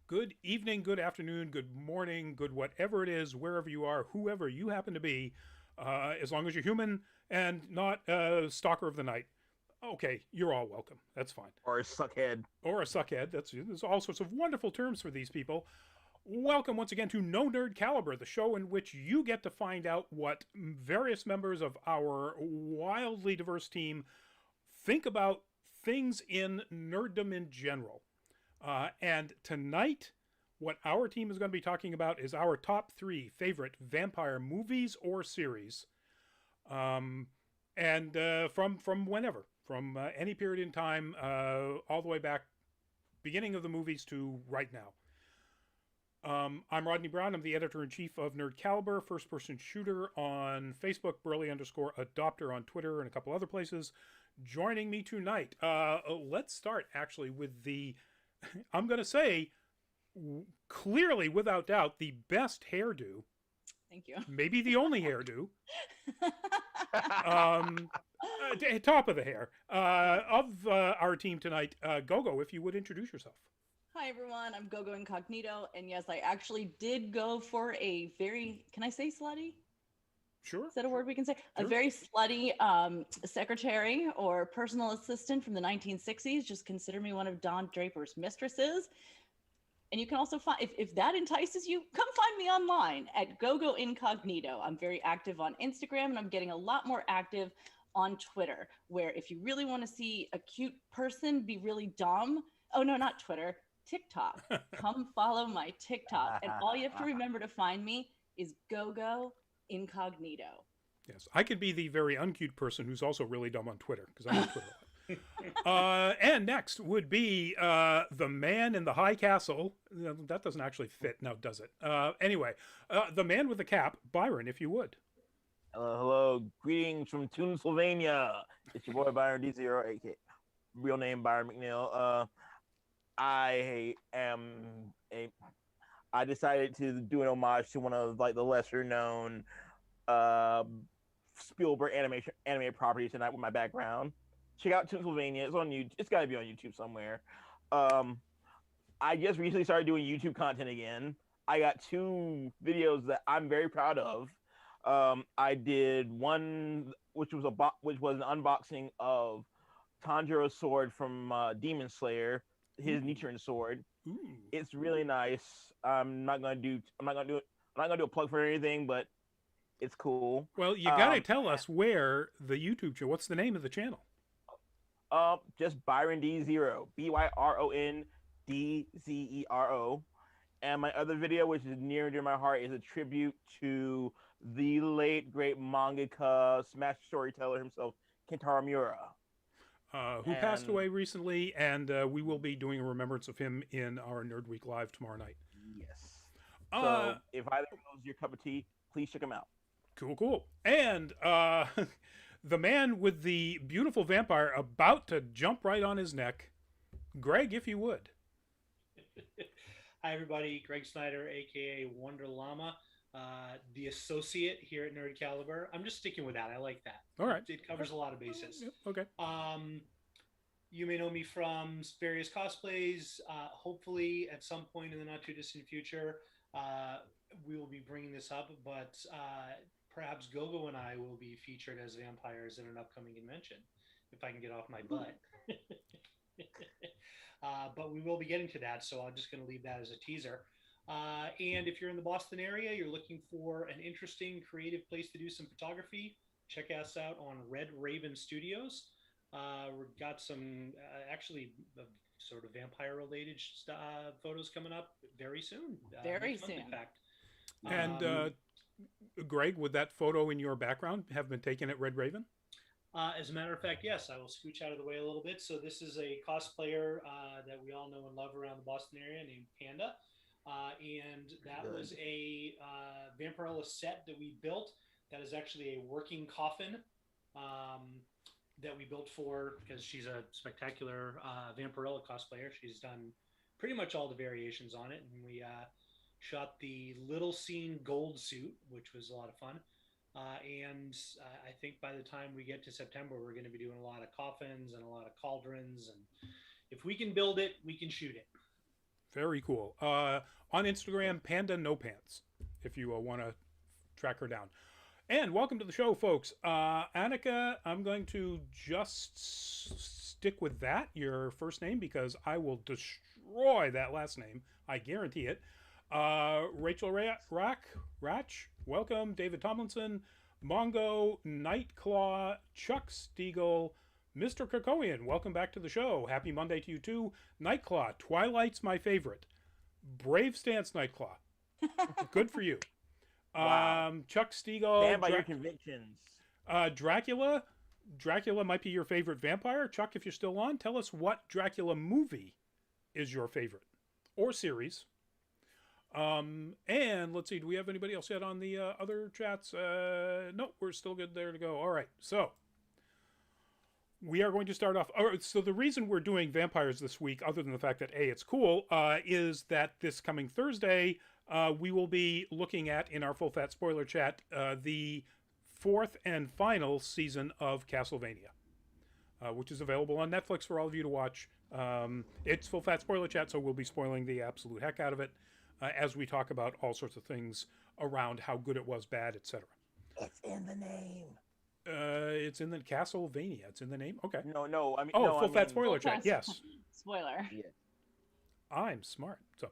Good evening, good afternoon, good morning, good whatever it is, wherever you are, whoever you happen to be, as long as you're human and not a stalker of the night. Okay, you're all welcome. That's fine. Or a suckhead. Or a suckhead. There's all sorts of wonderful terms for these people. Welcome once again to No Nerd Caliber, the show in which you get to find out what various members of our wildly diverse team think about things in nerddom in general. And tonight, what our team is going to be talking about is our top three favorite vampire movies or series, um, and from whenever, from any period in time, all the way back, beginning of the movies to right now. I'm Rodney Brown. I'm the editor in chief of Nerd Caliber, first person shooter on Facebook, Burley underscore adopter on Twitter, and a couple other places. Joining me tonight, let's start actually with the, I'm going to say, clearly, without doubt, the best hairdo, Thank you. maybe the only hairdo, um, top of the hair of our team tonight. Gogo, if you would introduce yourself. Hi, everyone. I'm Gogo Incognito. And yes, I actually did go for a very, can I say slutty? Sure. Is that a word we can say? Sure. A very slutty secretary or personal assistant from the 1960s. Just consider me one of Don Draper's mistresses. And you can also find, if that entices you, come find me online at Gogo Incognito. I'm very active on Instagram and I'm getting a lot more active on Twitter, where if you really want to see a cute person be really dumb, oh no, not Twitter, TikTok. Come follow my TikTok. And all you have to remember to find me is Gogo Incognito. Yes, I could be the very uncute person who's also really dumb on Twitter because I'm on Twitter a lot. And next would be the man in the high castle. That doesn't actually fit now, does it? Anyway, the man with the cap, Byron, if you would. Hello. Greetings from Pennsylvania. It's your boy Byron D0, aka real name Byron McNeil. I am a. I decided to do an homage to one of like the lesser known Spielberg animated properties tonight with my background. Check out Pennsylvania. It's on YouTube. It's got to be on YouTube somewhere. I just recently started doing YouTube content again. I got two videos that I'm very proud of. I did one which was an unboxing of Tanjiro's sword from Demon Slayer, his Nichiren sword. Ooh. It's really nice. I'm not gonna do a plug for anything, but it's cool. Well, you gotta tell us where the YouTube channel. What's the name of the channel? Just Byron D0, BYRONDZERO. And my other video, which is near and dear to my heart, is a tribute to the late great mangaka, smash storyteller himself, Kentaro Miura. Who passed away recently, and we will be doing a remembrance of him in our Nerd Week Live tomorrow night. Yes. So if either of those is your cup of tea, please check him out. Cool. And the man with the beautiful vampire about to jump right on his neck, Greg, if you would. Hi, everybody. Greg Snyder, aka Wonder Llama, the associate here at Nerd Caliber. I'm just sticking with that. I like that. All right. It covers a lot of bases. Okay. You may know me from various cosplays. Hopefully, at some point in the not too distant future, we will be bringing this up, but perhaps Gogo and I will be featured as vampires in an upcoming convention, if I can get off my butt. But we will be getting to that, so I'm just going to leave that as a teaser. And if you're in the Boston area, you're looking for an interesting, creative place to do some photography, check us out on Red Raven Studios. We've got some actually sort of vampire-related photos coming up very soon. Very soon. Month, in fact. And Greg, would that photo in your background have been taken at Red Raven? As a matter of fact, yes, I will scooch out of the way a little bit. So this is a cosplayer that we all know and love around the Boston area named Panda. And that was a Vampirella set that we built. That is actually a working coffin that we built for, because she's a spectacular Vampirella cosplayer. She's done pretty much all the variations on it. And we shot the Little Scene Gold suit, which was a lot of fun. And I think by the time we get to September, we're going to be doing a lot of coffins and a lot of cauldrons. And if we can build it, we can shoot it. Very cool. On Instagram, Panda No Pants, if you want to track her down. And welcome to the show, folks. Annika, I'm going to just stick with that, your first name, because I will destroy that last name. I guarantee it. Rachel Ratch, welcome. David Tomlinson, Mongo, Nightclaw, Chuck Stiegel, Mr. Krakowian, welcome back to the show. Happy Monday to you too. Nightclaw, Twilight's my favorite. Brave stance, Nightclaw. Good for you. Wow. Chuck Stiegel. Stand by your convictions. Dracula. Dracula might be your favorite vampire. Chuck, if you're still on, tell us what Dracula movie is your favorite. Or series. And let's see, do we have anybody else yet on the other chats? No, we're still good there to go. All right, so we are going to start off. So the reason we're doing vampires this week, other than the fact that A, it's cool, is that this coming Thursday, we will be looking at, in our full fat spoiler chat, the 4th and final season of Castlevania, which is available on Netflix for all of you to watch. It's full fat spoiler chat, so we'll be spoiling the absolute heck out of it as we talk about all sorts of things around how good it was, bad, etc. It's in the name. It's in the Castlevania. It's in the name. Okay. No. I mean, full fat spoiler chat. Yes. Spoiler. Yeah. I'm smart. So,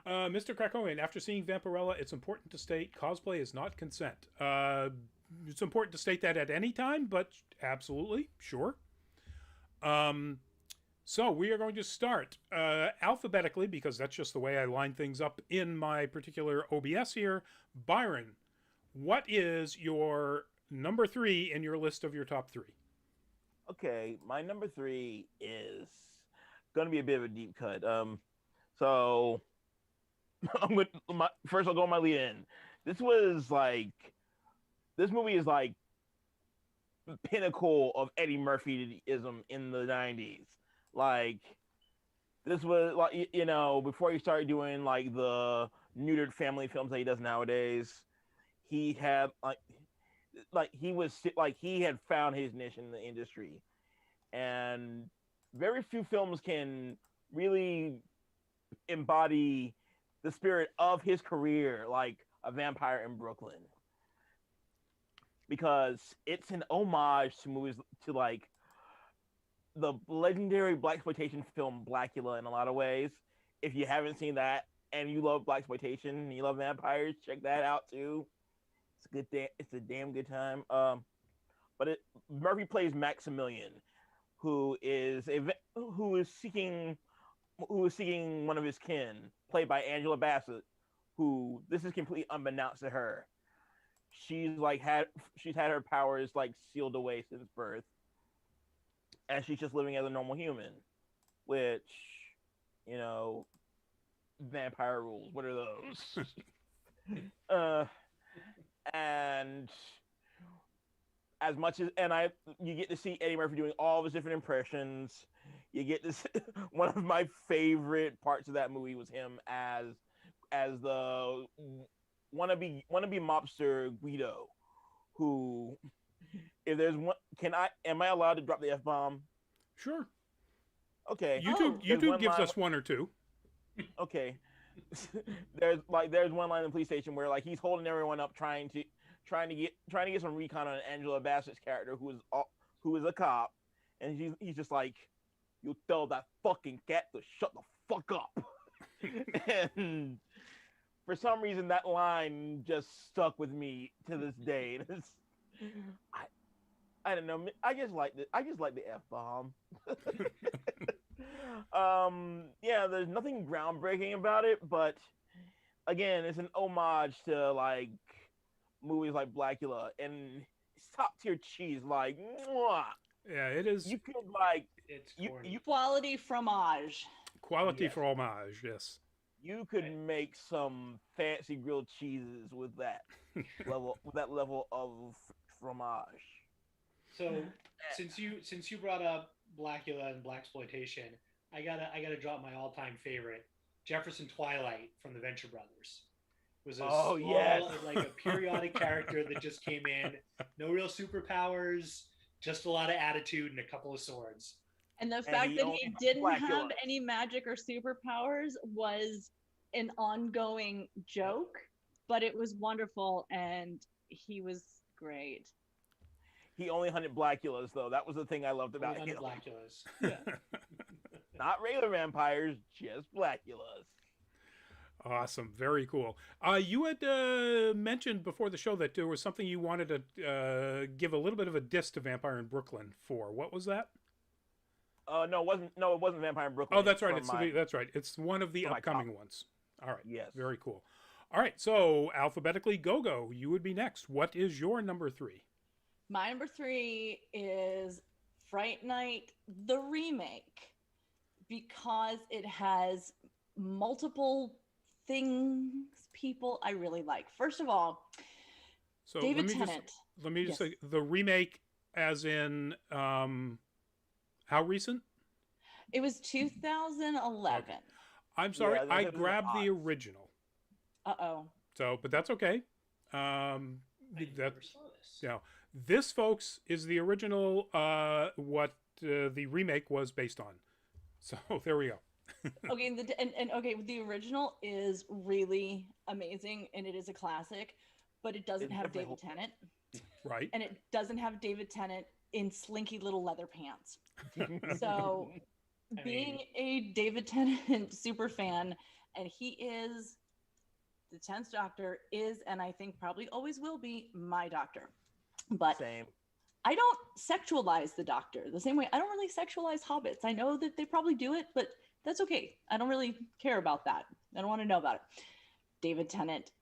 Mr. Krakowian, after seeing Vampirella, it's important to state cosplay is not consent. It's important to state that at any time, but absolutely, sure. So we are going to start alphabetically, because that's just the way I line things up in my particular OBS here. Byron, what is your number 3 in your list of your top 3? Okay, my number 3 is going to be a bit of a deep cut. So first I'll go on my lead in. This movie is like the pinnacle of Eddie Murphyism in the 90s. Like, this was like, before he started doing like the neutered family films that he does nowadays, he had he had found his niche in the industry, and very few films can really embody the spirit of his career, like A Vampire in Brooklyn, because it's an homage to movies to like the legendary blaxploitation film Dracula in a lot of ways. If you haven't seen that and you love blaxploitation and you love vampires, check that out too. It's a good it's a damn good time. But Murphy plays Maximilian, who is seeking one of his kin, played by Angela Bassett, who this is completely unbeknownst to her. She's had her powers like sealed away since birth, and she's just living as a normal human, which, vampire rules. What are those? And as much as you get to see Eddie Murphy doing all of his different impressions. You get this. One of my favorite parts of that movie was him as the wannabe mobster Guido, who, if there's one, am I allowed to drop the F-bomb? Sure. Okay. YouTube gives us one or two. Okay. there's one line in the police station where like he's holding everyone up, trying to get some recon on Angela Bassett's character, who is a cop, and he's just like, "You tell that fucking cat to shut the fuck up." And for some reason, that line just stuck with me to this day. And I don't know. I just like the F-bomb. Yeah, there's nothing groundbreaking about it, but again, it's an homage to like movies like Dracula, and it's top tier cheese. Like, mwah. Yeah, it is. You could like you Quality fromage. Quality Yes. fromage, yes. You could make some fancy grilled cheeses with that level of fromage. So since you brought up Dracula and blaxploitation, I gotta drop my all-time favorite, Jefferson Twilight from the Venture Brothers. It was like a periodic character that just came in, no real superpowers, just a lot of attitude and a couple of swords. And the fact he that only he had didn't have Blackula. any magic or superpowers was an ongoing joke, but it was wonderful and he was great. He only hunted Blackulas, though. That was the thing I loved about Only him. hunted Blackulas. Yeah. Not regular vampires, just Blackulas. Awesome. Very cool. You had mentioned before the show that there was something you wanted to give a little bit of a diss to Vampire in Brooklyn for. What was that? No, it wasn't. No, it wasn't Vampire in Brooklyn. Oh, that's right. From That's right. It's one of the from my upcoming top. ones. All right. Yes. Very cool. All right. So alphabetically, Go-Go, you would be next. What is your number 3? My number 3 is Fright Night, the remake, because it has multiple things, people I really like. First of all, So David Tennant. Let me just Yes. say the remake, as in how recent? It was 2011. Okay. I'm sorry, Yeah, I that was grabbed the odd. original. Uh-oh. So, but that's okay. I That never saw this. you know, this, folks, is the original. What the remake was based on. So there we go. Okay, and okay, the original is really amazing and it is a classic, but it doesn't It's have definitely David Tennant, Right. and it doesn't have David Tennant in slinky little leather pants. So, I being mean- a David Tennant super fan, and he is the 10th Doctor, is, and I think probably always will be, my Doctor. But Same. I don't sexualize the Doctor the same way I don't really sexualize hobbits. I know that they probably do it, but that's okay. I don't really care about that. I don't want to know about it. David Tennant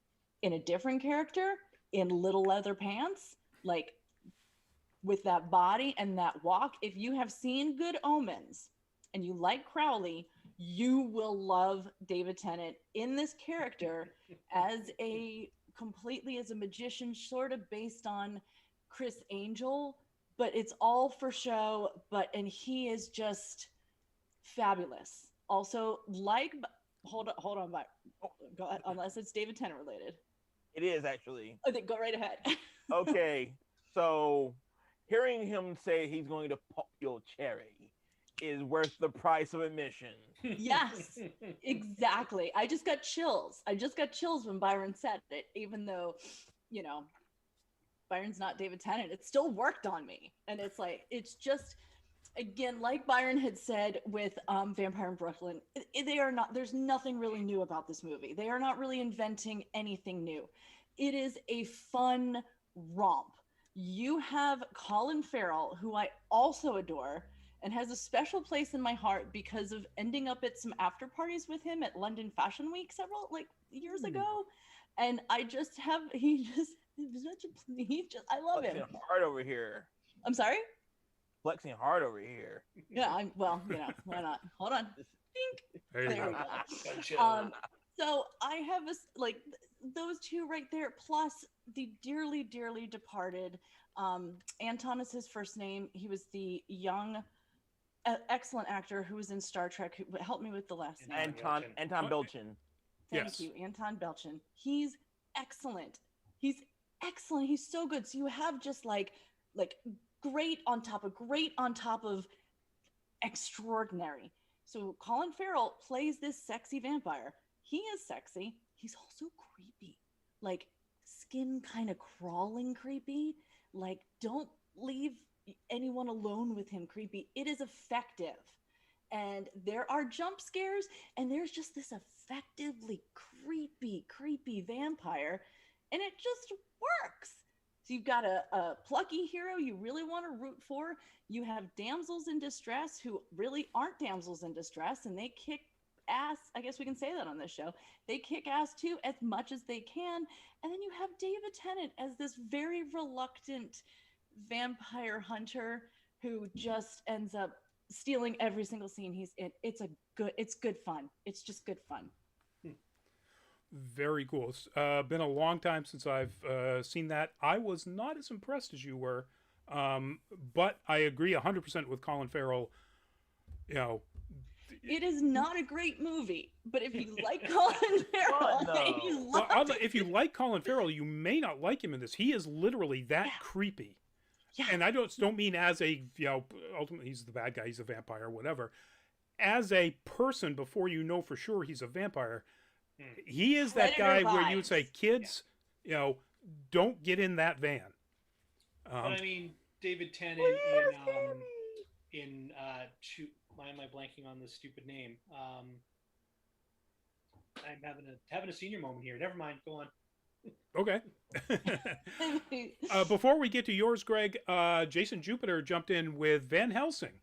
in a different character, in little leather pants, like with that body and that walk. If you have seen Good Omens and you like Crowley, you will love David Tennant in this character as a magician, sort of based on Chris Angel, but it's all for show. And he is just fabulous. Also, hold on, but go ahead, unless it's David Tennant related. It is actually. I think go right ahead. Okay, so hearing him say he's going to pop your cherry is worth the price of admission. Yes, exactly. I just got chills. When Byron said it, even though, Byron's not David Tennant. It still worked on me. And it's like, it's just, again, like Byron had said with Vampire in Brooklyn, there's nothing really new about this movie. They are not really inventing anything new. It is a fun romp. You have Colin Farrell, who I also adore and has a special place in my heart because of ending up at some after parties with him at London Fashion Week several years ago. And I just have, I love him. Flexing hard over here. I'm sorry? Flexing hard over here. Yeah, why not? Hold on. Dink. There you There we go. go. Gotcha. So I have those two right there, plus the dearly, dearly departed. Anton is his first name. He was the young, excellent actor who was in Star Trek. Who helped me with the last name. Anton Belchin. Thank Yes. you, Anton Belchin. He's excellent. He's so good. So you have just like great on top of extraordinary. So Colin Farrell plays this sexy vampire. He is sexy. He's also creepy, like skin kind of crawling creepy. Like, don't leave anyone alone with him creepy. It is effective. And there are jump scares, and there's just this effectively creepy vampire, and it just works. So you've got a plucky hero you really want to root for. You have damsels in distress who really aren't damsels in distress, and they kick ass. I guess we can say that on this show. They kick ass too, as much as they can. And then you have David Tennant as this very reluctant vampire hunter who just ends up stealing every single scene he's in. It's good fun. It's just good fun. Very cool. It's been a long time since I've seen that. I was not as impressed as you were, but I agree 100% with Colin Farrell. It is not a great movie, but if you like Colin Farrell, you love it. If you like Colin Farrell, you may not like him in this. He is literally that creepy. Yeah. And I don't mean as a, ultimately he's the bad guy, he's a vampire, whatever. As a person, before you know for sure he's a vampire, he is that Predator guy where you would vibes. say, kids, don't get in that van. But I mean, David Tennant in shoot, why am I blanking on this stupid name? I'm having a senior moment here. Never mind. Go on. Okay. Before we get to yours, Greg, Jason Jupiter jumped in with Van Helsing.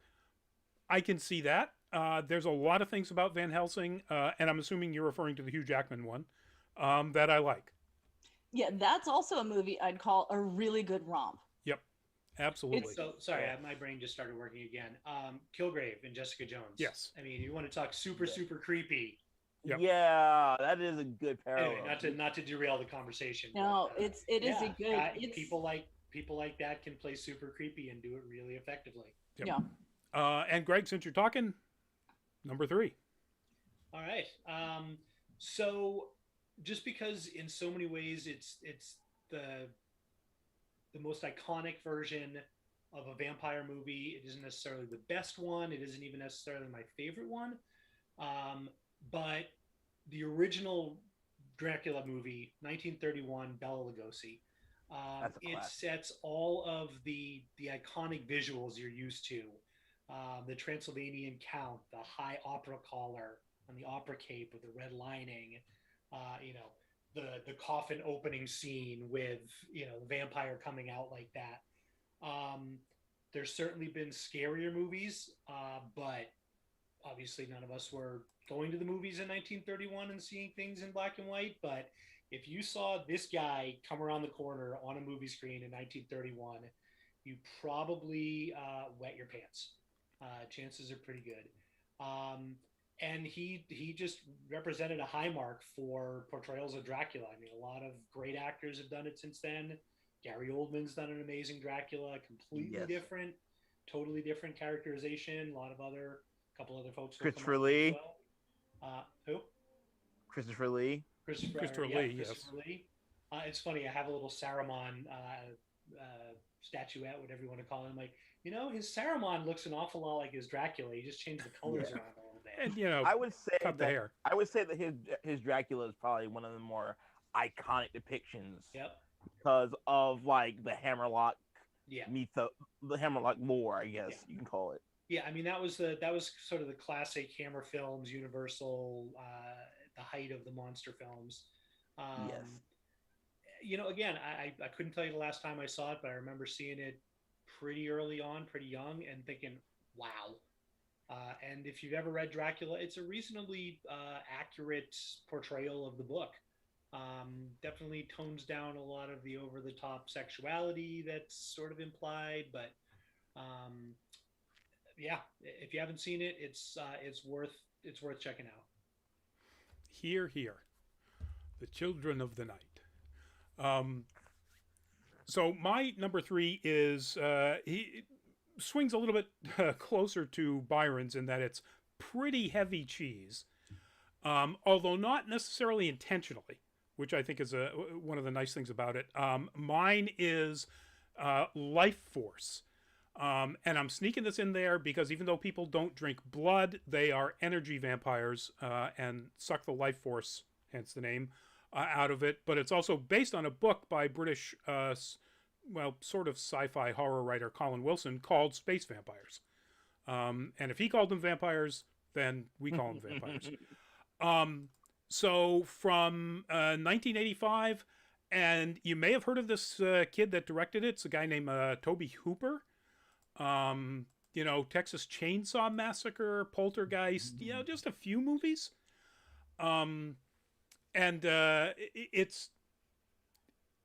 I can see that. There's a lot of things about Van Helsing, and I'm assuming you're referring to the Hugh Jackman one, that I like. Yeah, that's also a movie I'd call a really good romp. Yep, absolutely. So sorry, my brain just started working again. Kilgrave and Jessica Jones. Yes. I mean, you want to talk super creepy. Yep. Yeah, that is a good parallel. Anyway, not to derail the conversation. No, but, it is a good. People like that can play super creepy and do it really effectively. Yep. Yeah. And Greg, since you're talking, number 3. All right. So just because in so many ways it's the most iconic version of a vampire movie, it isn't necessarily the best one. It isn't even necessarily my favorite one. But the original Dracula movie, 1931, Bela Lugosi, it sets all of the iconic visuals you're used to. The Transylvanian Count, the high opera collar on the opera cape with the red lining, the coffin opening scene with, the vampire coming out like that. There's certainly been scarier movies, but obviously none of us were going to the movies in 1931 and seeing things in black and white. But if you saw this guy come around the corner on a movie screen in 1931, you probably wet your pants. Chances are pretty good. And he just represented a high mark for portrayals of Dracula. I mean, a lot of great actors have done it since then. Gary Oldman's done an amazing Dracula, completely different, totally different characterization. A couple other folks. Christopher Lee. Who? Christopher Lee. Christopher Lee, yes. Lee. It's funny. I have a little Saruman statuette, whatever you want to call him. Like, his Saruman looks an awful lot like his Dracula. He just changed the colors around a little bit. And I would say cut the hair. I would say that his Dracula is probably one of the more iconic depictions. Yep. Because of like the Hammerlock, the Hammerlock lore, I guess you can call it. Yeah, I mean that was sort of the classic Hammer Films, Universal, the height of the monster films. Again, I couldn't tell you the last time I saw it, but I remember seeing it pretty early on, pretty young, and thinking, wow. And if you've ever read Dracula, it's a reasonably accurate portrayal of the book. Definitely tones down a lot of the over-the-top sexuality that's sort of implied, but if you haven't seen it, it's worth checking out. Hear, hear. The Children of the Night. So my number 3 is he swings a little bit closer to Byron's in that it's pretty heavy cheese, although not necessarily intentionally, which I think is one of the nice things about it. Mine is Life Force. And I'm sneaking this in there because even though people don't drink blood, they are energy vampires and suck the life force, hence the name, out of it. But it's also based on a book by British, sort of sci-fi horror writer Colin Wilson called Space Vampires. And if he called them vampires, then we call them vampires. So from 1985, and you may have heard of this kid that directed it. It's a guy named Toby Hooper. Texas Chainsaw Massacre, Poltergeist, just a few movies.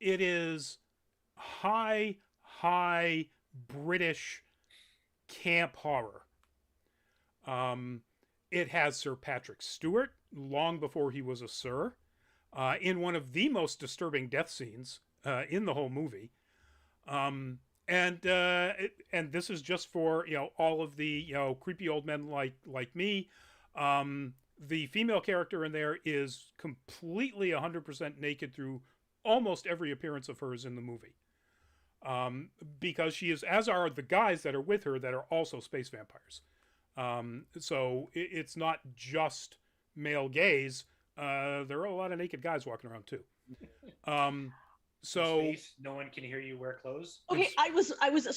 It is high British camp horror. It has Sir Patrick Stewart, long before he was a Sir, in one of the most disturbing death scenes in the whole movie. And this is just for all of the creepy old men like me. The female character in there is completely 100% naked through almost every appearance of hers in the movie. because she is, as are the guys that are with her that are also space vampires. So it's not just male gaze. There are a lot of naked guys walking around too. So In space, no one can hear you wear clothes. Okay, I was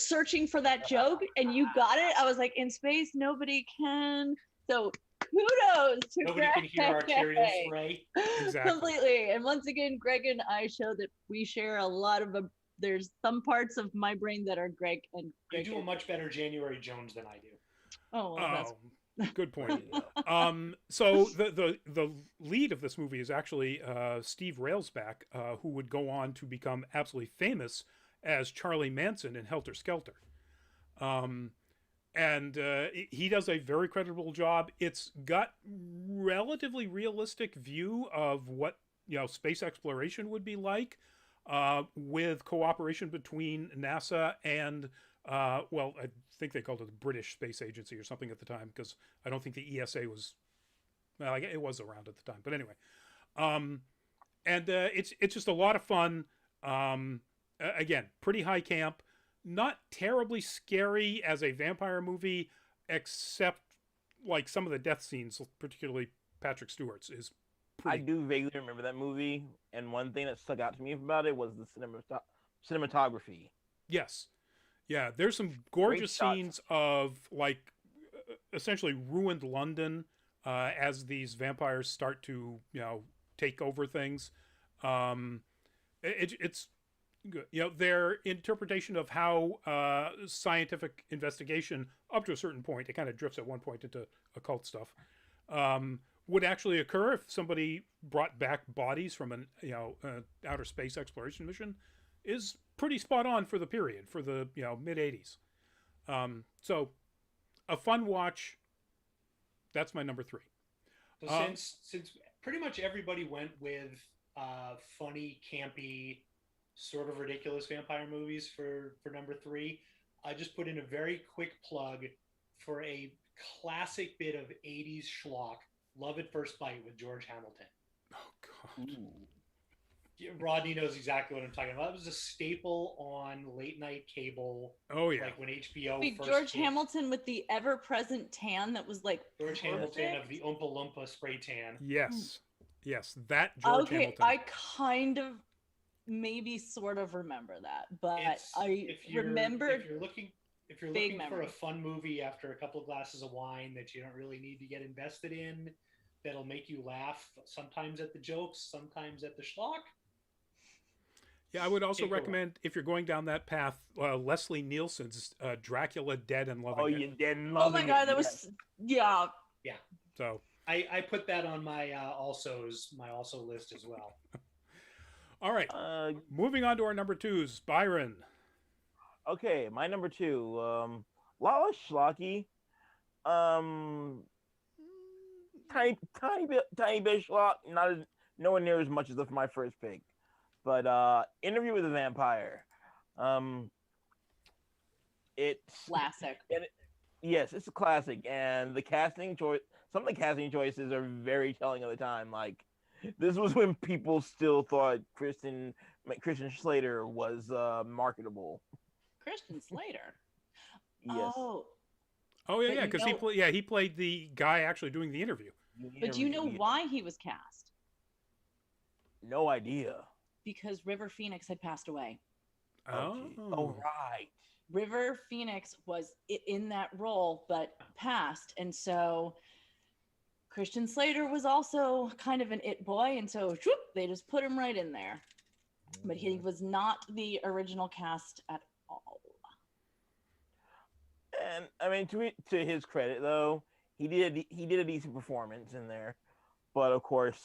searching for that joke and you got it. I was like, in space, nobody can. So kudos to Nobody can hear arterial spray. Exactly. Completely. And once again, Greg and I show that we share a lot of there's some parts of my brain that are Greg and You Greg. do a much better January Jones than I do. Oh, well, that's good point. So the lead of this movie is actually Steve Railsback, who would go on to become absolutely famous as Charlie Manson in Helter Skelter. And he does a very creditable job. It's got relatively realistic view of what space exploration would be like, with cooperation between NASA and I think they called it the British Space Agency or something at the time, because I don't think the ESA was, well, it was around at the time. But anyway, it's just a lot of fun. Again, pretty high camp, not terribly scary as a vampire movie, except like some of the death scenes, particularly Patrick Stewart's, is pretty. I do vaguely remember that movie, and one thing that stuck out to me about it was the cinematography. Yes. Yeah, there's some gorgeous scenes of like essentially ruined London as these vampires start to take over things. It's good. Their interpretation of how scientific investigation up to a certain point, it kind of drifts at one point into occult stuff, would actually occur if somebody brought back bodies from an outer space exploration mission is pretty spot on for the period, for the mid 80s. So a fun watch. That's my number 3. So since pretty much everybody went with funny, campy, sort of ridiculous vampire movies for number 3, I just put in a very quick plug for a classic bit of 80s schlock, Love at First Bite with George Hamilton. Oh God. Ooh. Rodney knows exactly what I'm talking about. It was a staple on late night cable. Oh yeah. Like when HBO Wait, first George came. Hamilton with the ever-present tan that was like George perfect. Hamilton of the Oompa Loompa spray tan. Yes. That George Hamilton. I kind of maybe sort of remember that, but If you're looking for memory. a fun movie after a couple of glasses of wine that you don't really need to get invested in, that'll make you laugh sometimes at the jokes, sometimes at the schlock. Yeah, I would also recommend, if you're going down that path, Leslie Nielsen's Dracula Dead and Loving It. Oh, you dead and loving it. Oh my God, that was yeah. So I put that on my also list as well. all right, moving on to our number 2s. Byron. Okay, my number 2, Lala Schlocky. Tiny bit schlock, nowhere near as much as my first pick. But Interview with a Vampire. It's Classic. Yes, it's a classic, and the casting choice. Some of the casting choices are very telling of the time. Like, this was when people still thought Christian Slater was marketable. Christian Slater. Yes. Oh yeah, because he played the guy actually doing the interview. But do you know why he was cast? No idea. Because River Phoenix had passed away. Oh right. River Phoenix was in that role, but passed, and so Christian Slater was also kind of an it boy, and so whoop, they just put him right in there. But he was not the original cast at all. And I mean, to his credit, though, he did a decent performance in there. But of course,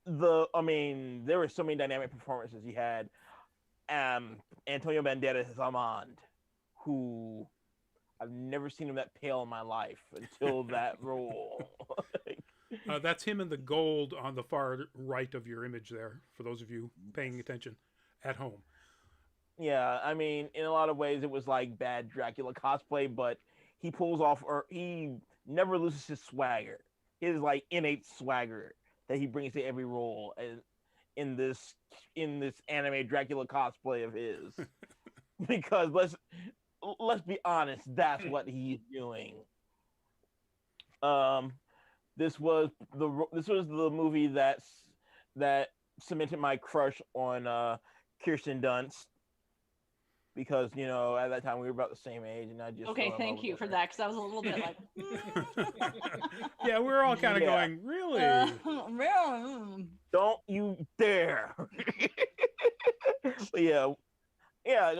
there were so many dynamic performances he had. Antonio Banderas as Armand, who I've never seen him that pale in my life until that role. That's him in the gold on the far right of your image there, for those of you paying attention at home. Yeah, I mean, in a lot of ways, it was like bad Dracula cosplay, but he pulls off, or he never loses his swagger. His like innate swagger that he brings to every role, and in this in this anime Dracula cosplay of his. Because let's be honest, that's what he's doing. This was the movie that cemented my crush on Kirsten Dunst, because at that time we were about the same age, and I just Okay, thank you for that, because I was a little bit like, Yeah, we were all kind of going, really? Don't you dare. yeah.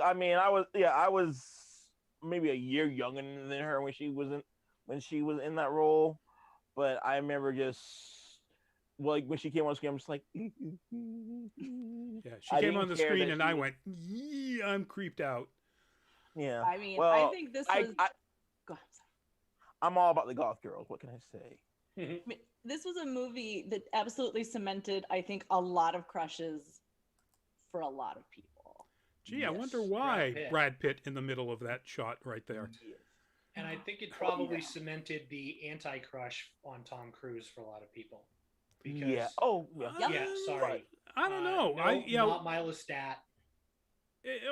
I mean, I was maybe a year younger than her when she was in that role, but I remember just like when she came on screen, I'm just like, Yeah, she came on the screen and I went, yeah, I'm creeped out. Yeah. I mean, well, I think this was. Go ahead. I'm all about the goth girls. What can I say? I mean, this was a movie that absolutely cemented, I think, a lot of crushes for a lot of people. Gee, Yes. I wonder why Brad Pitt in the middle of that shot right there. Yes. And I think it probably cemented the anti-crush on Tom Cruise for a lot of people. Because, Yeah. Oh, yeah. Yeah, sorry. I don't know. Not my Lestat.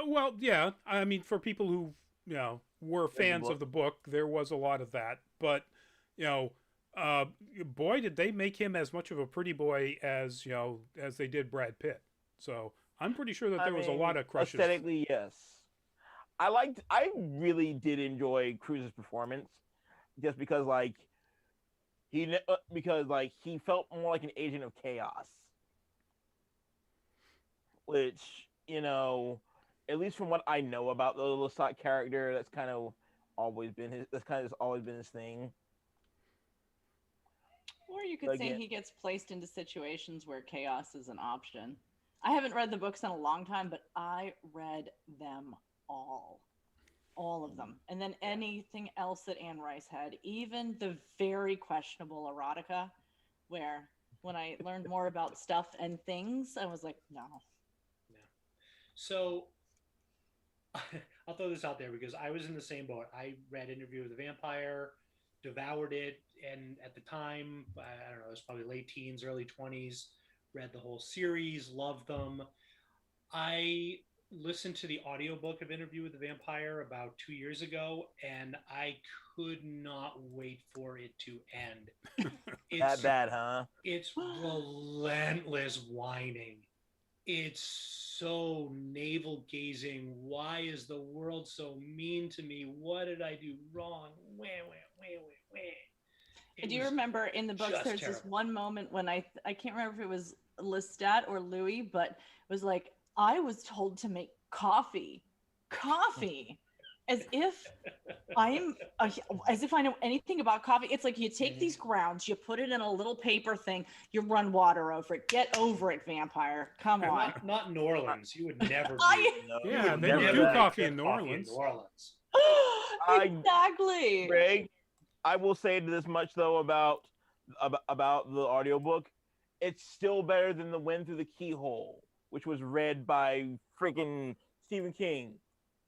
Well, yeah. I mean, for people who were fans of the book, there was a lot of that. But boy, did they make him as much of a pretty boy as as they did Brad Pitt. So I'm pretty sure that there was a lot of crushes. Aesthetically, yes. I really did enjoy Cruise's performance, just because he felt more like an agent of chaos, which at least from what I know about the Lestat character, that's kind of always been his thing. Or you could say he gets placed into situations where chaos is an option. I haven't read the books in a long time, but I read them all of them. And then anything else that Anne Rice had, even the very questionable erotica, where when I learned more about stuff and things, I was like, no. So I'll throw this out there because I was in the same boat. I read Interview with the Vampire, devoured it, and at the time, I don't know, it was probably late teens, early 20s, read the whole series, loved them. I listened to the audiobook of Interview with the Vampire about 2 years ago, and I could not wait for it to end. That bad, huh? It's relentless whining. It's so navel-gazing. Why is the world so mean to me? What did I do wrong? Wah, wah, wah, wah, wah. Do you remember in the books there's this one moment when I can't remember if it was Lestat or Louis, but it was like, I was told to make coffee, as if I know anything about coffee. It's like you take these grounds, you put it in a little paper thing, you run water over it. Get over it, vampire. Come on. Not New Orleans. You would never. Yeah, they don't do coffee in New Orleans. Exactly. Greg, I will say this much though about the audiobook. It's still better than The Wind Through the Keyhole, which was read by freaking Stephen King,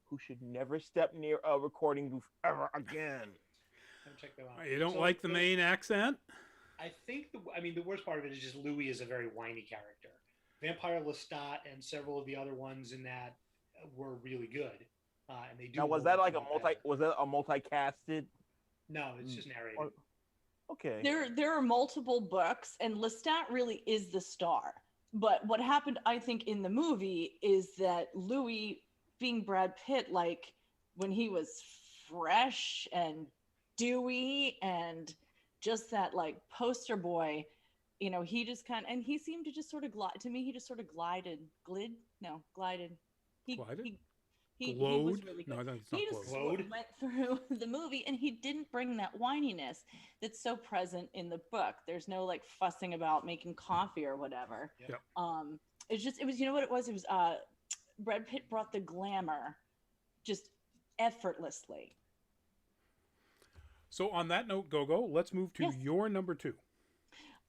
who should never step near a recording booth ever again. Check that out. You don't like the main accent? I think the worst part of it is just Louis is a very whiny character. Vampire Lestat and several of the other ones in that were really good, and they do. Now, was that a multi-casted? No, it's just narrated. Okay. There are multiple books, and Lestat really is the star. But what happened, I think, in the movie is that Louis, being Brad Pitt, like when he was fresh and dewy and just that like poster boy, he just and he seemed to just sort of glide. To me, he just sort of glided. He was really good. No, he just glowed. went through the movie, and he didn't bring that whininess that's so present in the book. There's no like fussing about making coffee or whatever. Yep. It was what it was. It was Brad Pitt brought the glamour just effortlessly. So on that note, Gogo, let's move to your number 2.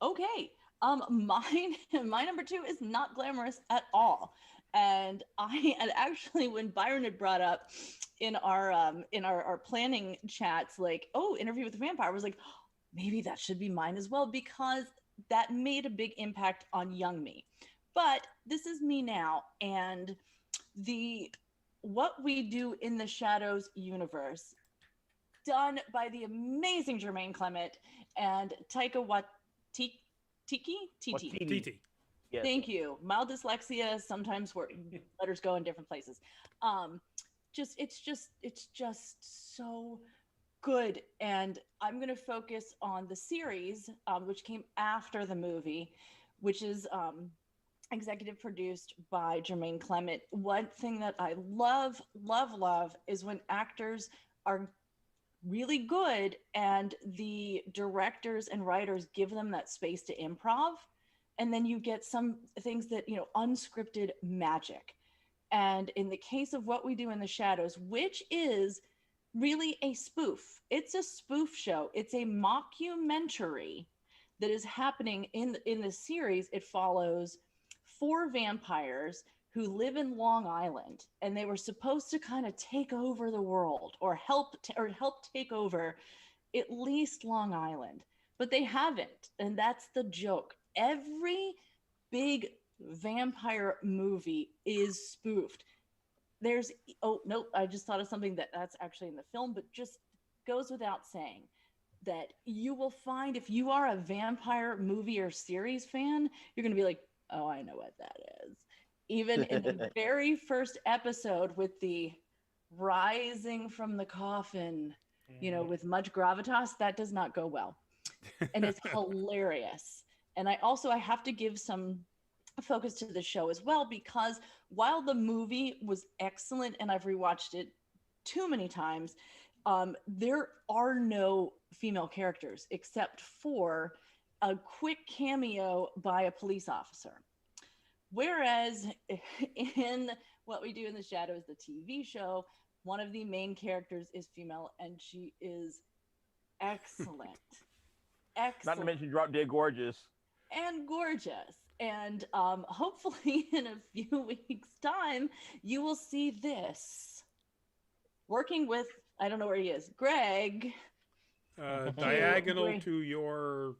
Okay. My number 2 is not glamorous at all. And I had actually, when Byron had brought up in our planning chats, like, oh, Interview with the Vampire, I was like, maybe that should be mine as well, because that made a big impact on young me. But this is me now, and the what we do in the Shadows universe, done by the amazing Jermaine Clement and Taika Waititi. TT. Yes. Thank you. Mild dyslexia, sometimes where letters go in different places. It's just so good. And I'm going to focus on the series, which came after the movie, which is executive produced by Jermaine Clement. One thing that I love is when actors are really good and the directors and writers give them that space to improv, and then you get some things that, unscripted magic. And in the case of What We Do in the Shadows, which is really a spoof, it's a spoof show, it's a mockumentary that is happening in the series. It follows 4 vampires who live in Long Island, and they were supposed to kind of take over the world or help take over at least Long Island, but they haven't. And that's the joke. Every big vampire movie is spoofed. There's, oh, nope, I just thought of something that's actually in the film, but just goes without saying that you will find, if you are a vampire movie or series fan, you're going to be like, oh, I know what that is. Even in the very first episode with the rising from the coffin, with much gravitas, that does not go well. And it's hilarious. And I have to give some focus to the show as well, because while the movie was excellent and I've rewatched it too many times, there are no female characters except for a quick cameo by a police officer. Whereas in What We Do in the Shadows, the TV show, one of the main characters is female, and she is excellent. Excellent. Not to mention drop dead gorgeous. And gorgeous. And hopefully in a few weeks' time, you will see this. Working with, I don't know where he is, Greg. Diagonal to your...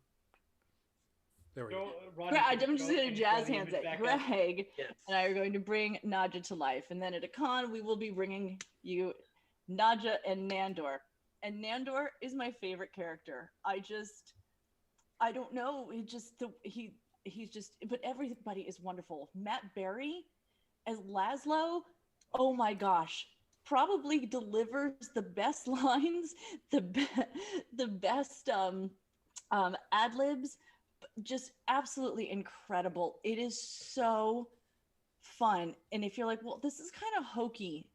There we go. I'm just going to jazz hands it. Greg and I are going to bring Nadja to life. And then at a con, we will be bringing you Nadja and Nandor. And Nandor is my favorite character. I don't know. He's just, but everybody is wonderful. Matt Berry as Laszlo, oh my gosh, probably delivers the best lines, the best ad libs, just absolutely incredible. It is so fun. And if you're like, well, this is kind of hokey,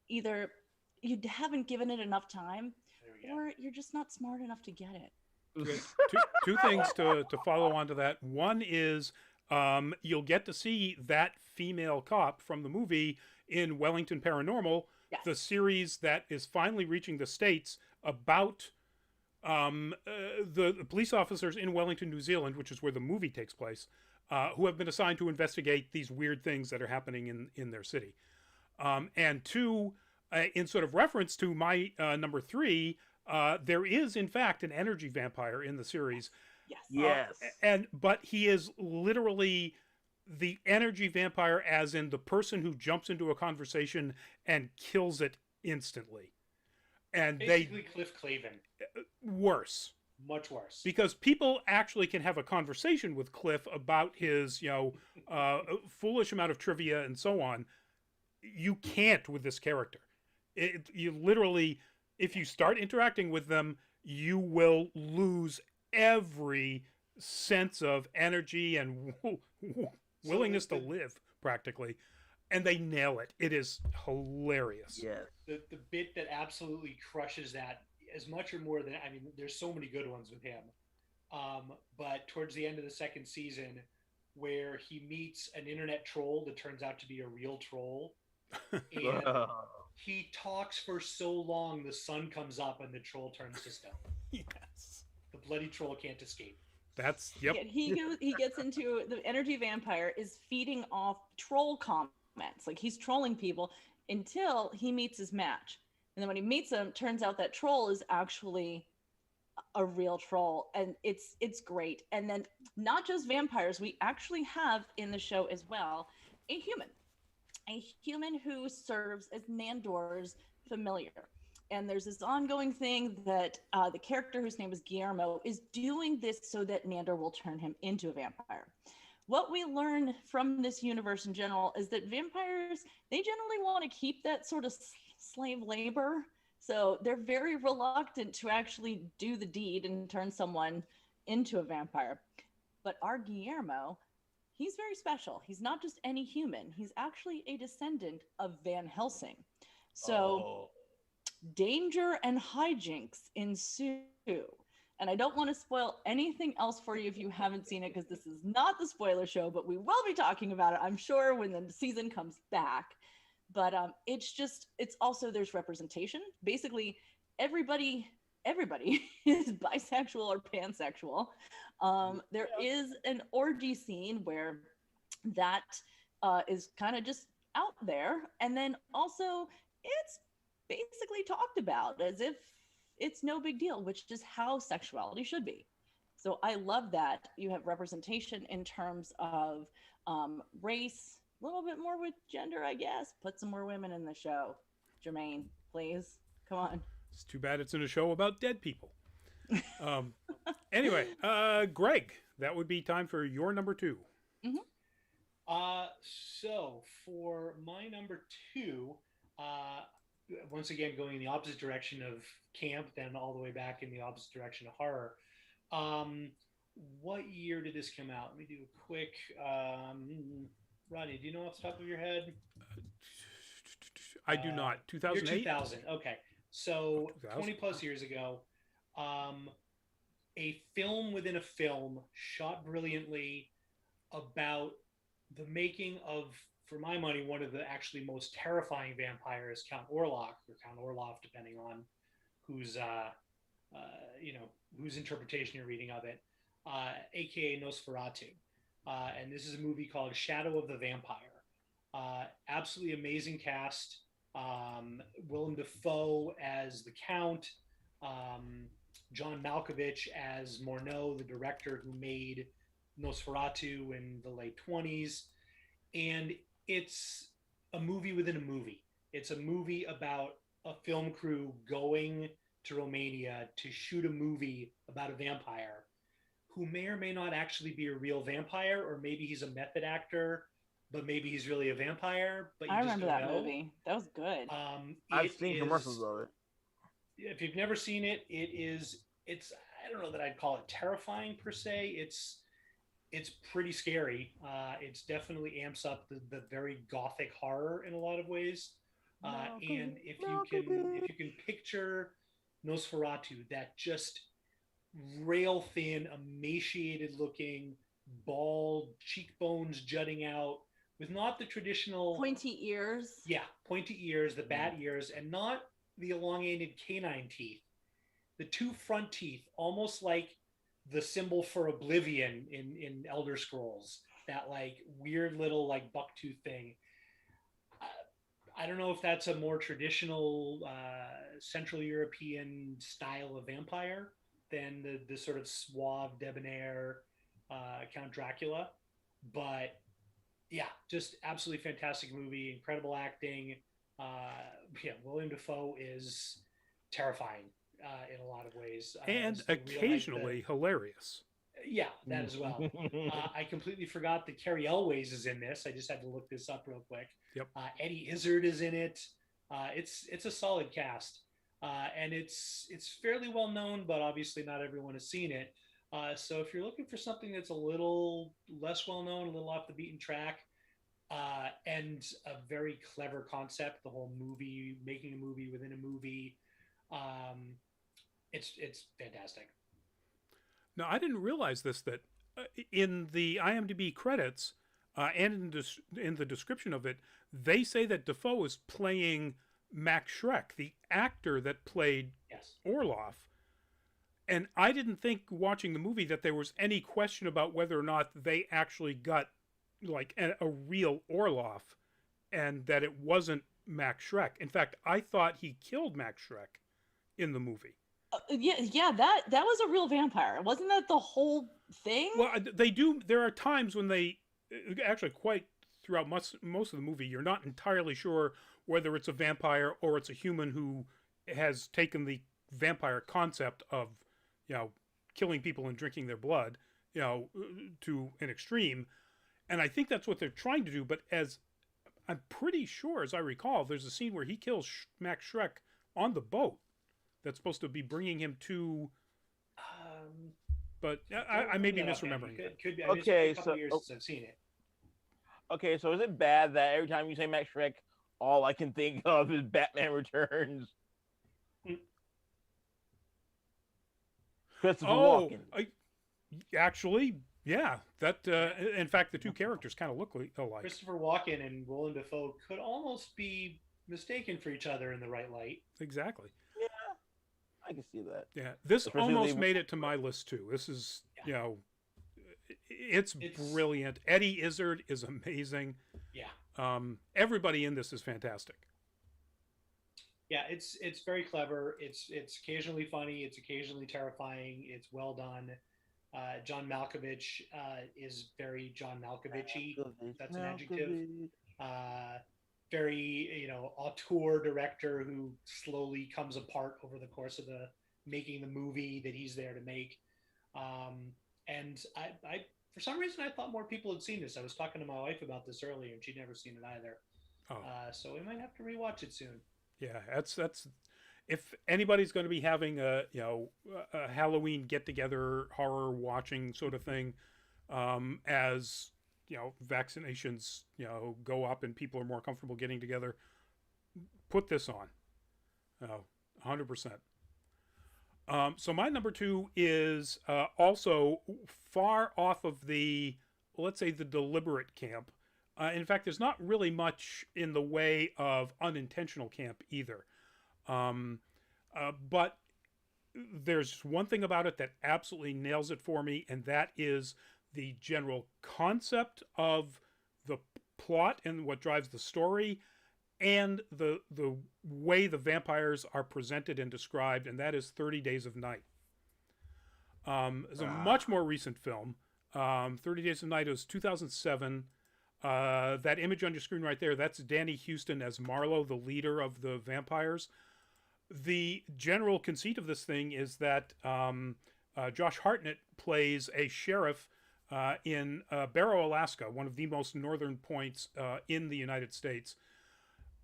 either you haven't given it enough time or you're just not smart enough to get it. Two things to follow on to that. One is you'll get to see that female cop from the movie in Wellington Paranormal, yes, the series that is finally reaching the States about the police officers in Wellington, New Zealand, which is where the movie takes place, who have been assigned to investigate these weird things that are happening in their city. And two, in sort of reference to my number 3, there is in fact an energy vampire in the series. Yes. Yes. But he is literally the energy vampire, as in the person who jumps into a conversation and kills it instantly. And basically Cliff Clavin. Worse. Much worse. Because people actually can have a conversation with Cliff about his, foolish amount of trivia and so on. You can't with this character. You literally, if you start interacting with them, you will lose every sense of energy and willingness to live, practically. And they nail it. It is hilarious. Yes. The bit that absolutely crushes that, as much or more than, I mean, there's so many good ones with him. But towards the end of the second season, where he meets an internet troll that turns out to be a real troll, and he talks for so long, the sun comes up and the troll turns to stone. Yes. The bloody troll can't escape. That's, yep. Yeah, he gets into, the energy vampire is feeding off troll comments. Like, he's trolling people until he meets his match. And then when he meets him, turns out that troll is actually a real troll, and it's great. And then not just vampires, we actually have in the show as well a human who serves as Nandor's familiar. And there's this ongoing thing that the character whose name is Guillermo is doing this so that Nandor will turn him into a vampire. What we learn from this universe in general is that vampires, they generally want to keep that sort of slave labor. So they're very reluctant to actually do the deed and turn someone into a vampire. But our Guillermo, he's very special. He's not just any human. He's actually a descendant of Van Helsing. So danger and hijinks ensue. And I don't want to spoil anything else for you if you haven't seen it, because this is not the spoiler show, but we will be talking about it, I'm sure, when the season comes back. But it's also, there's representation. Basically, everybody is bisexual or pansexual. There is an orgy scene where that is kind of just out there. And then also, it's basically talked about as if it's no big deal, which is how sexuality should be. So I love that you have representation in terms of race, a little bit more with gender, I guess. Put some more women in the show. Jermaine, please. Come on. It's too bad it's in a show about dead people. Anyway, Greg, that would be time for your number 2. So for my number 2, once again, going in the opposite direction of camp, then all the way back in the opposite direction of horror. What year did this come out? Let me do a quick. Ronnie, do you know off the top of your head? I do not. 2008? You're 2000. Okay. So 2000? 20 plus years ago, a film within a film shot brilliantly about the making of, for my money, one of the actually most terrifying vampires, Count Orlok, or Count Orloff, depending on whose whose interpretation you're reading of it, aka Nosferatu. And this is a movie called Shadow of the Vampire. Absolutely amazing cast. Willem Dafoe as the Count, John Malkovich as Morneau, the director who made Nosferatu in the late 20s. And it's a movie within a movie. It's a movie about a film crew going to Romania to shoot a movie about a vampire who may or may not actually be a real vampire, or maybe he's a method actor, but maybe he's really a vampire. But I remember that movie. That was good. I've seen commercials of it. If you've never seen it, it's I don't know that I'd call it terrifying per se. It's pretty scary. It's definitely amps up the very gothic horror in a lot of ways. And if you can picture Nosferatu, that just rail thin, emaciated looking, bald, cheekbones jutting out, with not the traditional pointy ears. Yeah, pointy ears, the bat ears, and not the elongated canine teeth. The two front teeth, almost like the symbol for oblivion in Elder Scrolls, that like weird little like bucktooth thing. I don't know if that's a more traditional Central European style of vampire than the sort of suave, debonair Count Dracula. But yeah, just absolutely fantastic movie, incredible acting. William Dafoe is terrifying in a lot of ways. And occasionally hilarious. Yeah, that as well. I completely forgot that Carrie Elways is in this. I just had to look this up real quick. Yep. Eddie Izzard is in it. It's a solid cast. And it's fairly well known, but obviously not everyone has seen it. So if you're looking for something that's a little less well known, a little off the beaten track, and a very clever concept, the whole movie, making a movie within a movie, it's fantastic. Now, I didn't realize this, that in the IMDb credits and in the description of it, they say that Dafoe is playing Max Schreck, the actor that played Orloff. And I didn't think, watching the movie, that there was any question about whether or not they actually got like a real Orloff, and that it wasn't Max Schreck. In fact, I thought he killed Max Schreck in the movie. Yeah, that was a real vampire. Wasn't that the whole thing? Well, they do. There are times when they actually quite throughout most of the movie, you're not entirely sure whether it's a vampire or it's a human who has taken the vampire concept of, killing people and drinking their blood, to an extreme. And I think that's what they're trying to do. But as I'm pretty sure, as I recall, there's a scene where he kills Max Schreck on the boat that's supposed to be bringing him to. But I may be misremembering. Could be. Okay, it's been a couple so years since I've seen it. Okay, so is it bad that every time you say Max Schreck, all I can think of is Batman Returns? Christopher Walken. Actually, yeah. That in fact, the two characters kind of look alike. Christopher Walken and Willem Dafoe could almost be mistaken for each other in the right light. Exactly. Yeah, I can see that. Yeah, this Especially almost made it to my list too. This is, it's brilliant. Eddie Izzard is amazing. Yeah. Everybody in this is fantastic. Yeah, it's very clever. It's occasionally funny. It's occasionally terrifying. It's well done. John Malkovich is very John Malkovich-y. That's an adjective. Very, auteur director who slowly comes apart over the course of making the movie that he's there to make. And I for some reason, I thought more people had seen this. I was talking to my wife about this earlier, and she'd never seen it either. So we might have to rewatch it soon. Yeah, that's if anybody's going to be having a Halloween get together horror watching sort of thing, as vaccinations go up and people are more comfortable getting together, put this on. 100%. So my number 2 is also far off of the, let's say, the deliberate camp. In fact, there's not really much in the way of unintentional camp either. But there's one thing about it that absolutely nails it for me, and that is the general concept of the plot and what drives the story, and the way the vampires are presented and described, and that is 30 Days of Night. It's a much more recent film. 30 Days of Night was 2007. That image on your screen right there, that's Danny Huston as Marlowe, the leader of the vampires. The general conceit of this thing is that Josh Hartnett plays a sheriff in Barrow, Alaska, one of the most northern points in the United States.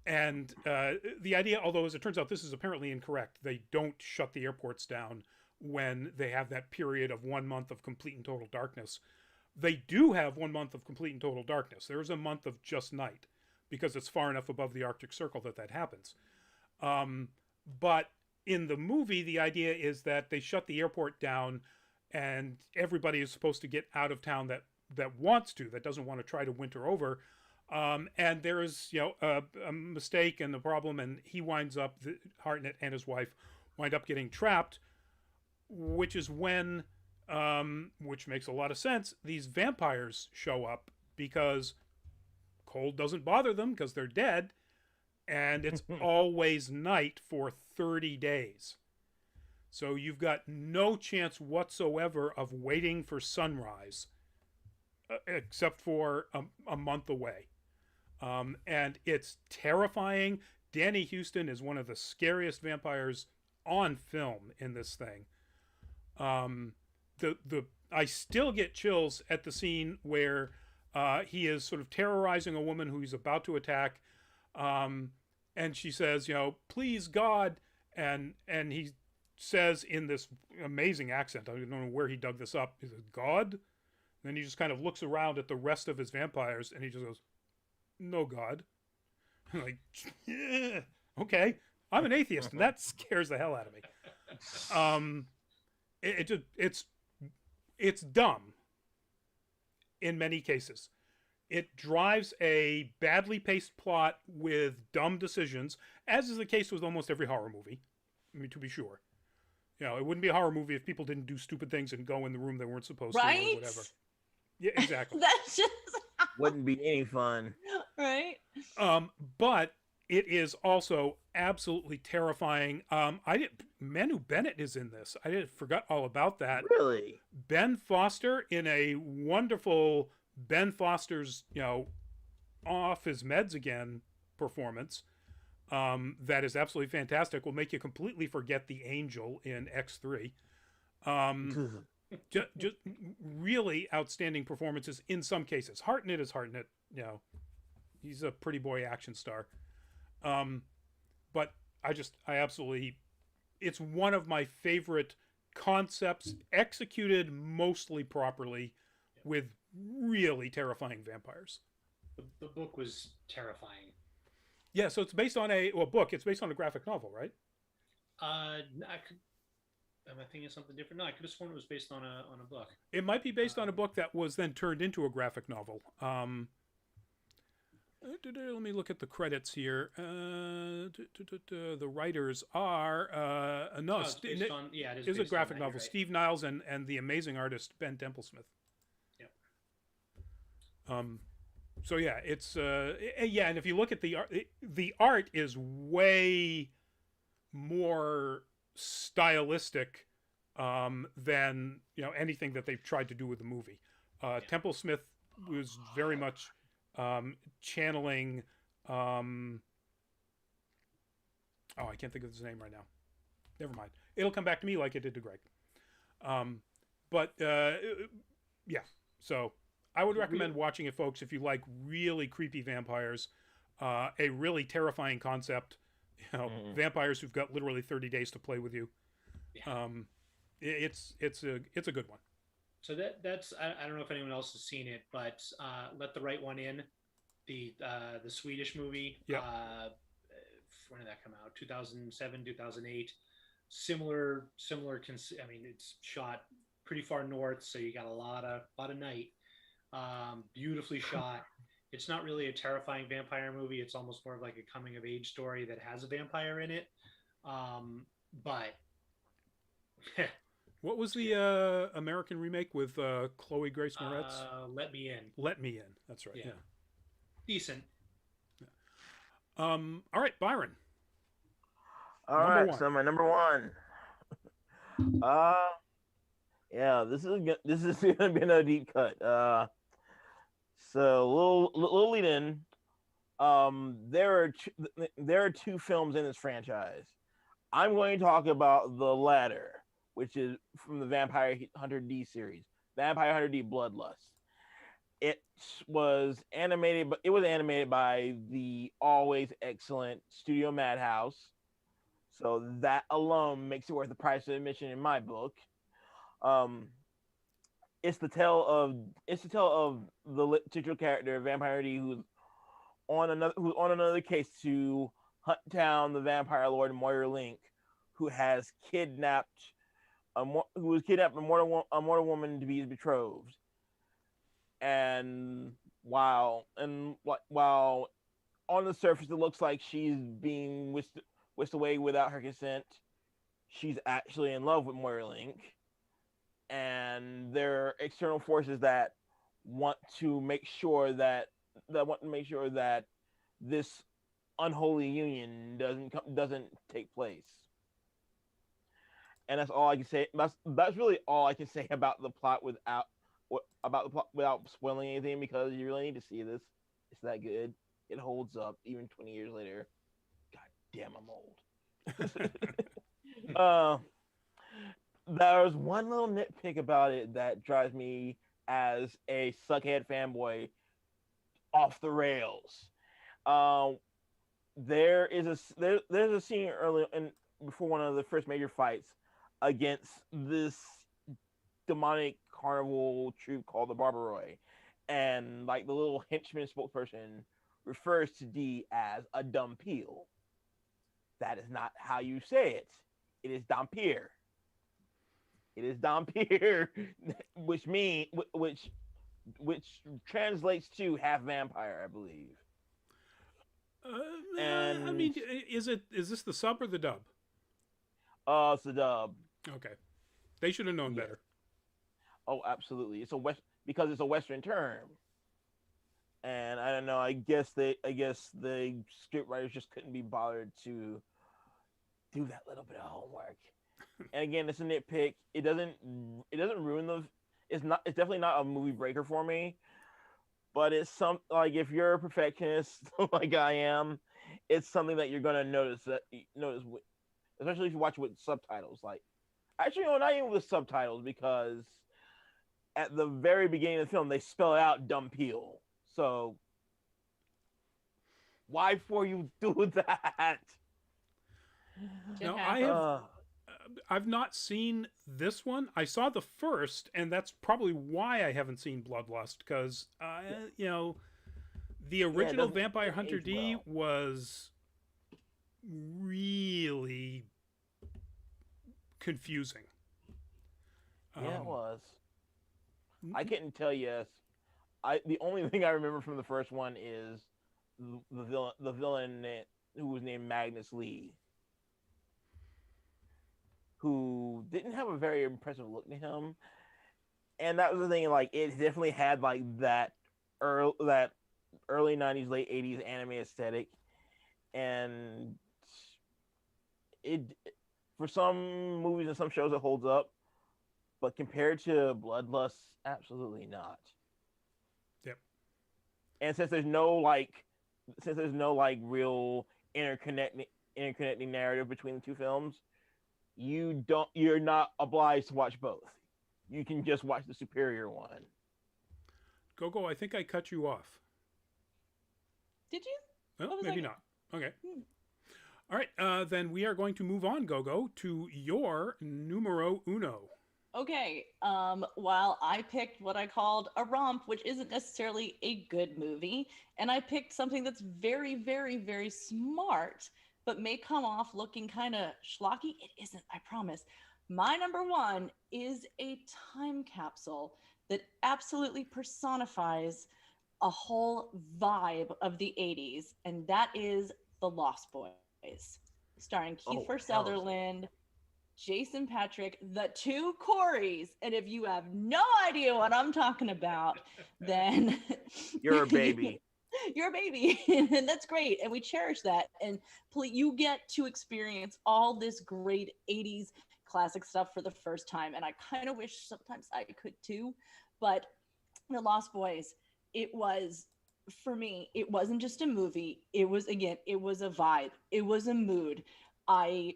And the idea, although as it turns out this is apparently incorrect, they don't shut the airports down when they have that period of 1 month of complete and total darkness. They do have 1 month of complete and total darkness. There is a month of just night because it's far enough above the Arctic Circle that happens. But in the movie, the idea is that they shut the airport down and everybody is supposed to get out of town that wants to, that doesn't want to try to winter over. And there is, a mistake and a problem, and he winds up, Hartnett and his wife wind up getting trapped, which is when, which makes a lot of sense, these vampires show up because cold doesn't bother them because they're dead, and it's always night for 30 days. So you've got no chance whatsoever of waiting for sunrise, except for a month away. And it's terrifying. Danny Huston is one of the scariest vampires on film in this thing. I still get chills at the scene where he is sort of terrorizing a woman who he's about to attack, and she says, please God, and he says in this amazing accent, I don't know where he dug this up, he says, God? Then he just kind of looks around at the rest of his vampires and he just goes, no God. I'm like, yeah, okay, I'm an atheist, and that scares the hell out of me. It's dumb in many cases. It drives a badly paced plot with dumb decisions, as is the case with almost every horror movie. I mean, to be sure. It wouldn't be a horror movie if people didn't do stupid things and go in the room they weren't supposed to or whatever. Yeah, exactly. That's just wouldn't be any fun. Right. But it is also absolutely terrifying. Manu Bennett is in this. I forgot all about that. Really? Ben Foster in a wonderful Ben Foster's, off his meds again performance. That is absolutely fantastic. Will make you completely forget the angel in X3. Just really outstanding performances in some cases. Hartnett is Hartnett. He's a pretty boy action star. But I absolutely, it's one of my favorite concepts, executed mostly properly, with really terrifying vampires. The book was terrifying. Yeah, so it's based on a book. It's based on a graphic novel, right? Am I thinking of something different? No, I could have sworn it was based on a book. It might be based on a book that was then turned into a graphic novel. Let me look at the credits here. The writers are no, it is a graphic novel. Right. Steve Niles and the amazing artist Ben Templesmith. Yep. So yeah, it's and if you look at the art is way more stylistic than anything that they've tried to do with the movie. Templesmith was very much channeling I can't think of his name right now. Never mind. It'll come back to me like it did to Greg. Yeah. So I would recommend watching it, folks, if you like really creepy vampires, a really terrifying concept, vampires who've got literally 30 days to play with you. Yeah. It's a good one. So that's I don't know if anyone else has seen it, but Let the Right One In, the Swedish movie. Yeah. When did that come out? 2007, 2008. Similar. I mean, it's shot pretty far north, so you got a lot of night. Beautifully shot. It's not really a terrifying vampire movie. It's almost more of like a coming of age story that has a vampire in it. But what was the American remake with Chloe Grace Moretz? Let Me In. Let Me In. That's right. Yeah. Decent. Yeah. All right, Byron. All right. So my number one. Yeah, this is gonna be a deep cut. So little lead in. There are two films in this franchise. I'm going to talk about the latter, which is from the Vampire Hunter D series, Vampire Hunter D Bloodlust. It was animated by the always excellent Studio Madhouse. So that alone makes it worth the price of admission in my book. It's the tale of the titular character Vampire D who's on another case to hunt down the vampire lord Moira Link, who has kidnapped a mortal woman to be his betrothed. And while on the surface it looks like she's being whisked away without her consent, she's actually in love with Moira Link. And there are external forces that want to make sure that this unholy union doesn't take place. And that's all I can say. That's really all I can say about the plot without spoiling anything, because you really need to see this. It's that good. It holds up even 20 years later. God damn, I'm old. There's one little nitpick about it that drives me as a suckhead fanboy off the rails. There's a scene early before one of the first major fights against this demonic carnival troupe called the Barbaroi, and like the little henchman spokesperson refers to D as a dumb peel. That is not how you say it. It is Dampier. It is Dampier, which translates to half vampire, I believe. I mean, is this the sub or the dub? It's the dub. Okay, they should have known better. Oh, absolutely. Because it's a Western term, and I don't know. I guess the script writers just couldn't be bothered to do that little bit of homework. And again, it's a nitpick. It doesn't ruin the. It's definitely not a movie breaker for me. But it's like if you're a perfectionist like I am, it's something that you're gonna notice especially if you watch it with subtitles. Like, actually, no, not even with subtitles, because at the very beginning of the film they spell out "dumb peel." So why for you do that? No, happens. I've not seen this one. I saw the first, and that's probably why I haven't seen Bloodlust, because you know, the original Vampire Hunter D was really confusing. Yeah, it was. I couldn't tell you. The only thing I remember from the first one is the villain who was named Magnus Lee, who didn't have a very impressive look to him. And that was the thing, like, it definitely had like that early 90s, late 80s anime aesthetic. And it, for some movies and some shows, it holds up. But compared to Bloodlust, absolutely not. Yep. And since there's no real interconnecting narrative between the two films, you're not obliged to watch both. You can just watch the superior one. Gogo, I think I cut you off. Did you? Oh, maybe not. Okay. All right, then we are going to move on, Gogo, to your numero uno. Okay, while I picked what I called a romp, which isn't necessarily a good movie, and I picked something that's very, very, very smart, but may come off looking kind of schlocky, it isn't, I promise. My number one is a time capsule that absolutely personifies a whole vibe of the 80s, and that is The Lost Boys, starring Kiefer Sutherland, Jason Patrick, the two Coreys. And if you have no idea what I'm talking about, then you're a baby. You're a baby. And that's great. And we cherish that. And you get to experience all this great 80s classic stuff for the first time. And I kind of wish sometimes I could too. But The Lost Boys, it was, for me, it wasn't just a movie. It was, again, it was a vibe. It was a mood. I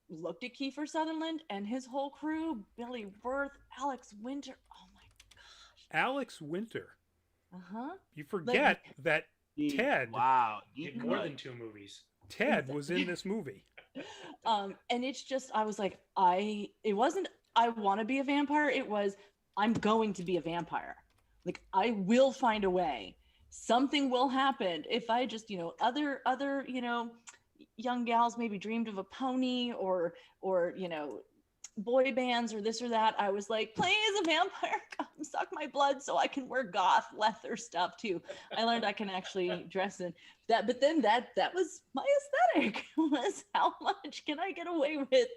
looked at Kiefer Sutherland and his whole crew, Billy Wirth, Alex Winter. Oh my gosh. Alex Winter. Uh-huh. You forget that Ted. Wow. Did more than two movies. Ted was in this movie. And it's just, I was like, it wasn't, I want to be a vampire. It was, I'm going to be a vampire. Like, I will find a way. Something will happen. If I just, other, young gals maybe dreamed of a pony or boy bands or this or that, I was like, please, a vampire, come suck my blood so I can wear goth leather stuff too. I learned I can actually dress in that, but then that was my aesthetic, was how much can I get away with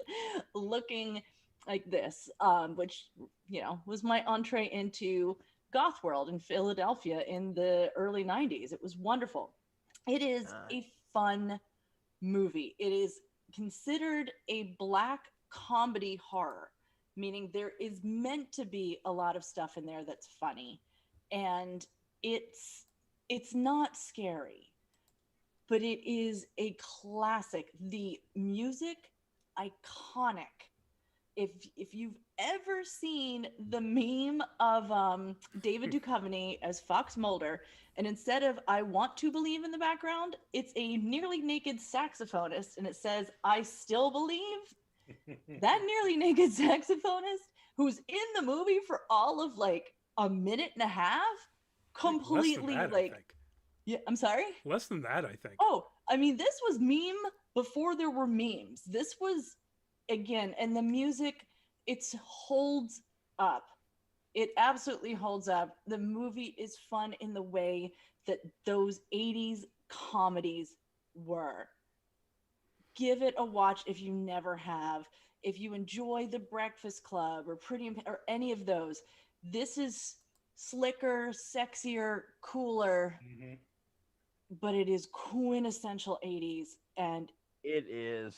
looking like this, which was my entree into goth world in Philadelphia in the early 90s. It was wonderful. It is a fun movie. It is considered a black comedy horror, meaning there is meant to be a lot of stuff in there that's funny, and it's not scary, but it is a classic. The music, iconic. If you've ever seen the meme of David Duchovny as Fox Mulder, and instead of "I want to believe" in the background, it's a nearly naked saxophonist, and it says "I still believe." That nearly naked saxophonist, who's in the movie for all of like a minute and a half, completely that, like, yeah, I'm sorry? Less than that, I think. Oh, I mean, this was meme before there were memes. This was, again, and the music, it holds up. It absolutely holds up. The movie is fun in the way that those 80s comedies were. Give it a watch if you never have. If you enjoy The Breakfast Club or or any of those, this is slicker, sexier, cooler, Mm-hmm. but it is quintessential 80s. And It is.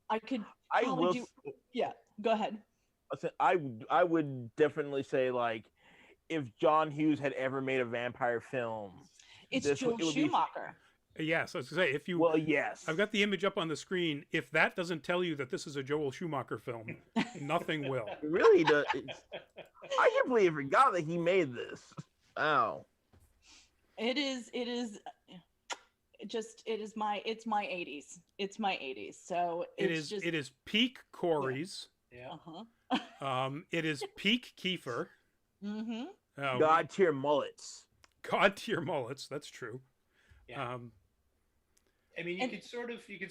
I could I probably will. do. Yeah, go ahead. I would definitely say, like, if John Hughes had ever made a vampire film, It's this Joel it would be. Schumacher. Yes, I was going to say, if you, Well, yes. I've got the image up on the screen. If that doesn't tell you that this is a Joel Schumacher film, nothing will. It really does. I completely forgot that he made this. Wow. It is it's my 80s. It's my 80s. So it's It is peak Corey's. Yeah. It is peak Kiefer. Mm-hmm. God tier mullets. God tier mullets. That's true. Yeah. I mean, you could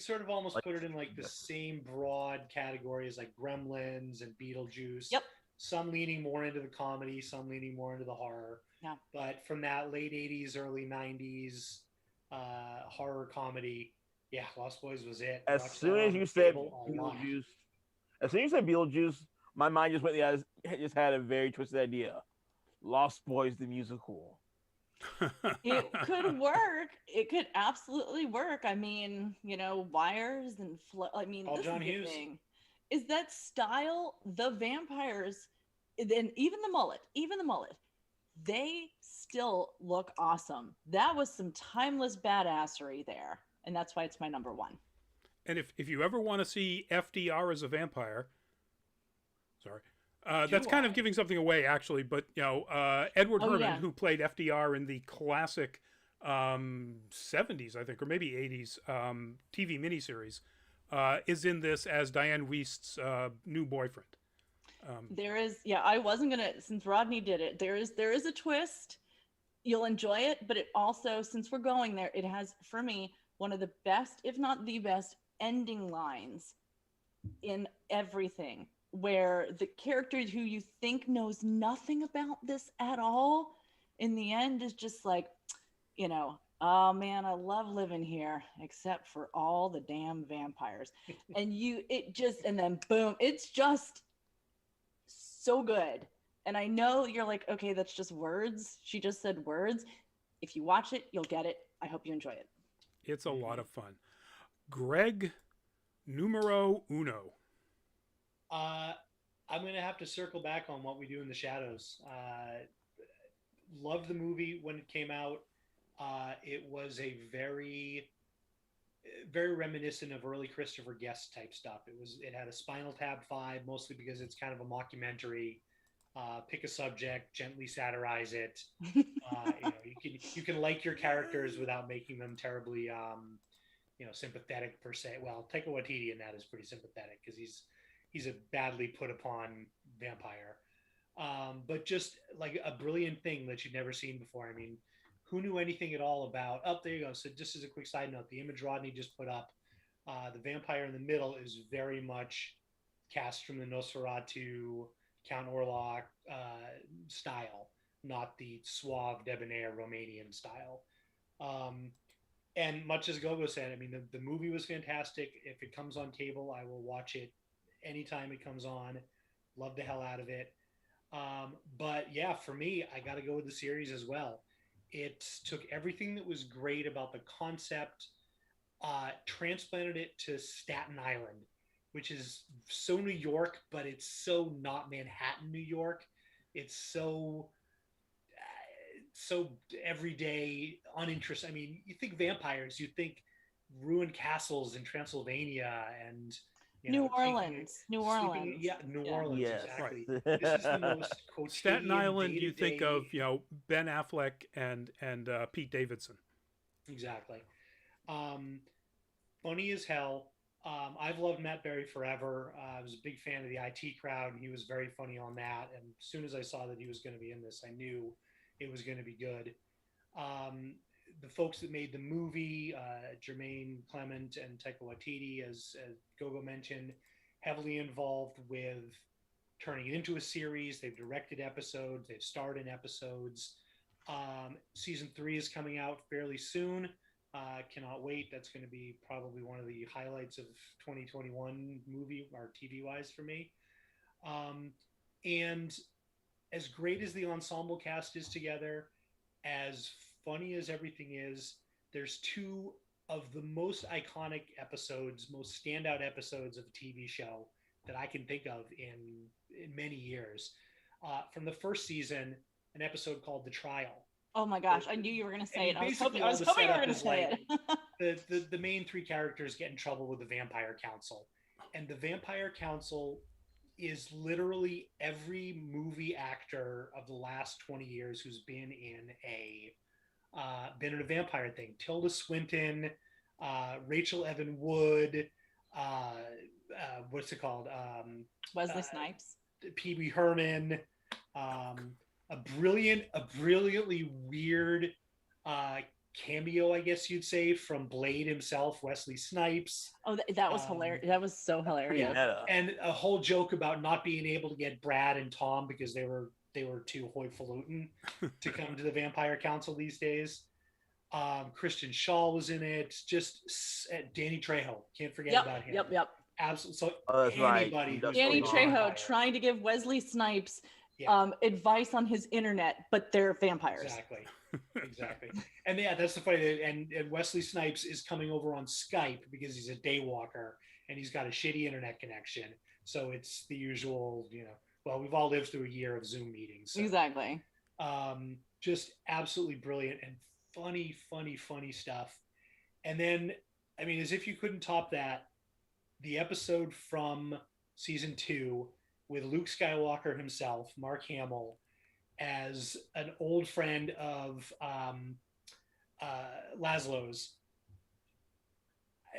sort of almost put it in like the same broad categories like Gremlins and Beetlejuice. Yep. Some leaning more into the comedy, some leaning more into the horror. Yeah. But from that late 80s, early 90s horror comedy, yeah, Lost Boys was it. As soon as you said Beetlejuice, my mind just went. Yeah, just had a very twisted idea. Lost Boys the musical. It could work. It could absolutely work. I mean, wires and I mean, All this John is the Hughes. thing. Is that style, the vampires, and even the mullet, they still look awesome. That was some timeless badassery there, and that's why it's my number one. And if you ever want to see FDR as a vampire, sorry, that's kind of giving something away, actually. But Edward Herrmann, who played FDR in the classic 70s, I think, or maybe 80s TV miniseries, is in this as Diane Wiest's new boyfriend. There is, I wasn't gonna, since Rodney did it. There is a twist. You'll enjoy it, but it also, since we're going there, it has for me one of the best, if not the best, ending lines in everything, where the character who you think knows nothing about this at all, in the end is just like, oh man, I love living here, except for all the damn vampires. And then boom, it's just so good. And I know you're like, okay, that's just words. She just said words. If you watch it, you'll get it. I hope you enjoy it. It's a lot of fun. Greg, numero uno. I'm going to have to circle back on What We Do in the Shadows. Loved the movie when it came out. It was a very, very reminiscent of early Christopher Guest type stuff. It had a Spinal Tap vibe, mostly because it's kind of a mockumentary. Pick a subject, gently satirize it. You can like your characters without making them terribly, sympathetic per se. Well, Taika Waititi in that is pretty sympathetic because he's a badly put upon vampire, but just like a brilliant thing that you'd never seen before. I mean, who knew anything at all about? Oh, there you go. So just as a quick side note, the image Rodney just put up, the vampire in the middle is very much cast from the Nosferatu, Count Orlok style, not the suave, debonair Romanian style. And much as Gogo said, I mean, the movie was fantastic. If it comes on cable, I will watch it anytime it comes on. Love the hell out of it. But yeah, for me, I got to go with the series as well. It took everything that was great about the concept, transplanted it to Staten Island, which is so New York, but it's so not Manhattan, New York. It's so everyday, uninteresting. I mean, you think vampires, you think ruined castles in Transylvania and New Orleans. New Orleans, Yes. exactly. Right. This is the most quotidian, Staten Island, you think of day-to-day. Ben Affleck and Pete Davidson. Exactly. Funny as hell. I've loved Matt Berry forever. I was a big fan of the IT Crowd, and he was very funny on that. And as soon as I saw that he was going to be in this, I knew it was going to be good. The folks that made the movie, Jermaine Clement and Taika Waititi, as Gogo mentioned, heavily involved with turning it into a series. They've directed episodes. They've starred in episodes. Season 3 is coming out fairly soon. Cannot wait. That's going to be probably one of the highlights of 2021 movie or TV wise for me. And as great as the ensemble cast is together, as funny as everything is, there's two of the most iconic episodes, most standout episodes of a TV show that I can think of in many years. From the first season, an episode called The Trial. Oh my gosh, I knew you were going to say it. I was Basically, hoping all you the were setup going to is say like it. the main three characters get in trouble with the Vampire Council. And the Vampire Council is literally every movie actor of the last 20 years who's been in a vampire thing. Tilda Swinton, Rachel Evan Wood, what's it called? Wesley Snipes. Pee Wee Herman, a brilliantly weird cameo, I guess you'd say, from Blade himself, Wesley Snipes. Oh, that was hilarious. That was so hilarious. And a whole joke about not being able to get Brad and Tom because they were too highfalutin to come to the Vampire Council these days. Christian Shaw was in it. Just Danny Trejo. Can't forget about him. Yep. Absolutely. So that's anybody right. Danny Trejo trying to give Wesley Snipes advice on his internet, but they're vampires. Exactly. And yeah, that's the funny. And Wesley Snipes is coming over on Skype because he's a daywalker and he's got a shitty internet connection. So it's the usual, well, we've all lived through a year of Zoom meetings. So, exactly. Just absolutely brilliant and funny stuff. And then, I mean, as if you couldn't top that, the episode from season 2 with Luke Skywalker himself, Mark Hamill, as an old friend of Laszlo's.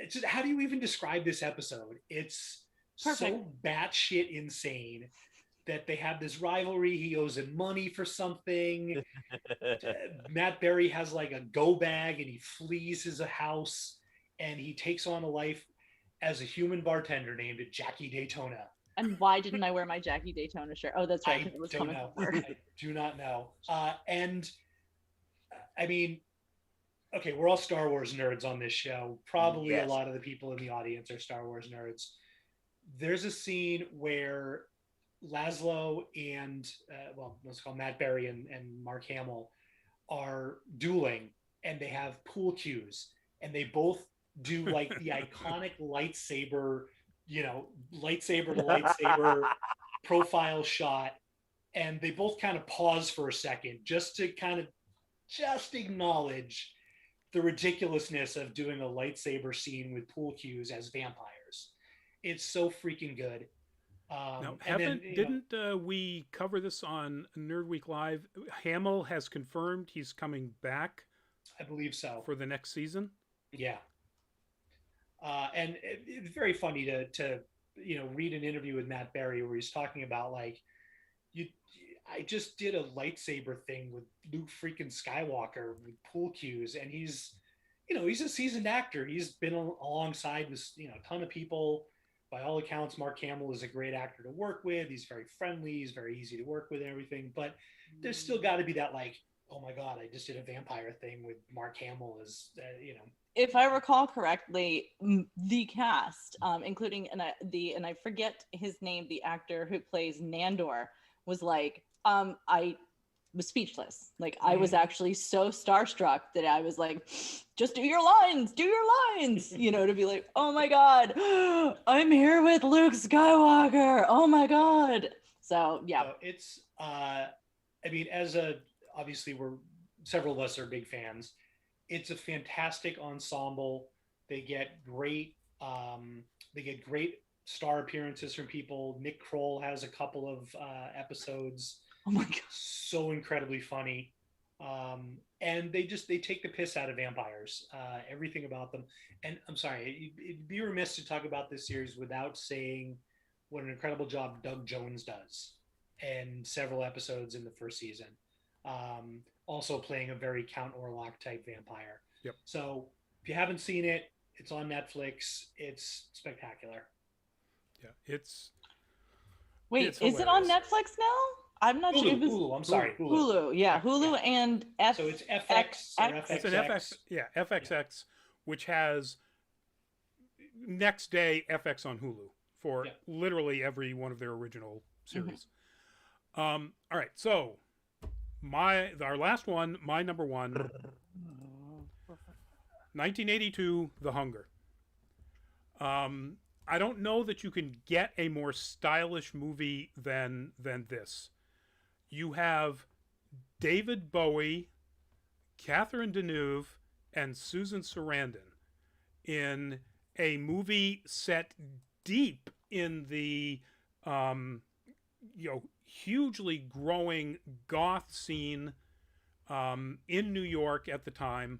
Just, how do you even describe this episode? It's perfect. So batshit insane that they have this rivalry. He owes him money for something. Matt Berry has like a go bag and he flees his house and he takes on a life as a human bartender named Jackie Daytona. And why didn't I wear my Jackie Daytona shirt? Oh, that's right. I do not know. And I mean, okay, we're all Star Wars nerds on this show. Probably a lot of the people in the audience are Star Wars nerds. There's a scene where Laszlo and, let's call Matt Berry and Mark Hamill are dueling, and they have pool cues, and they both do like the iconic lightsaber to lightsaber profile shot, and they both kind of pause for a second just to kind of just acknowledge the ridiculousness of doing a lightsaber scene with pool cues as vampires. It's so freaking good. Now, didn't we cover this on Nerd Week Live? Hamill has confirmed he's coming back. I believe so. For the next season. Yeah. And it's very funny to read an interview with Matt Berry where he's talking about like, I just did a lightsaber thing with Luke freaking Skywalker with pool cues, and he's a seasoned actor. He's been alongside with a ton of people. By all accounts, Mark Hamill is a great actor to work with. He's very friendly. He's very easy to work with and everything. But there's still got to be that like, oh my God, I just did a vampire thing with Mark Hamill as If I recall correctly, the cast, including and I forget his name, the actor who plays Nandor, was like, I was speechless. Like I was actually so starstruck that I was like, just do your lines, to be like, oh my God, I'm here with Luke Skywalker. Oh my God. So yeah. So it's obviously several of us are big fans. It's a fantastic ensemble. They get great star appearances from people. Nick Kroll has a couple of episodes. Oh my God. So incredibly funny. And they take the piss out of vampires, everything about them. And I'm sorry, it'd be remiss to talk about this series without saying what an incredible job Doug Jones does in several episodes in the first season. Also playing a very Count Orlok type vampire. Yep. So if you haven't seen it, it's on Netflix. It's spectacular. Yeah, it's is it on Netflix now? I'm not sure. Hulu. I'm sorry. Hulu. Yeah, Hulu and So it's FX or FXX. It's an FX. Yeah, FXX, which has next day FX on Hulu for literally every one of their original series. All right, so our last one, my number one, 1982, The Hunger. I don't know that you can get a more stylish movie than this. You have David Bowie, Catherine Deneuve, and Susan Sarandon in a movie set deep in the hugely growing goth scene in New York at the time.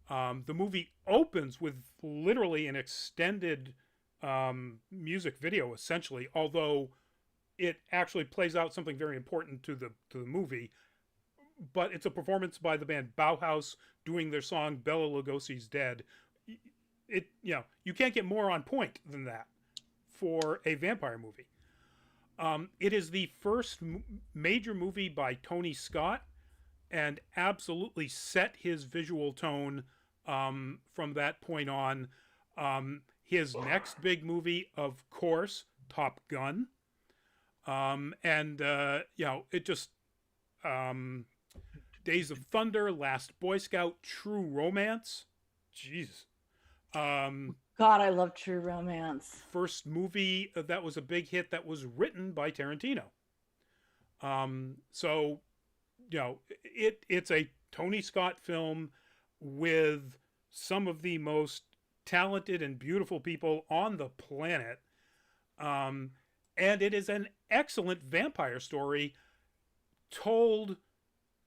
The movie opens with literally an extended music video, essentially, although it actually plays out something very important to the movie. But it's a performance by the band Bauhaus doing their song Bela Lugosi's Dead. You can't get more on point than that for a vampire movie. It is the first major movie by Tony Scott and absolutely set his visual tone from that point on. His next big movie, of course, Top Gun. It just... Days of Thunder, Last Boy Scout, True Romance. Jeez. God, I love True Romance. First movie that was a big hit that was written by Tarantino. It's a Tony Scott film with some of the most talented and beautiful people on the planet. And it is an excellent vampire story told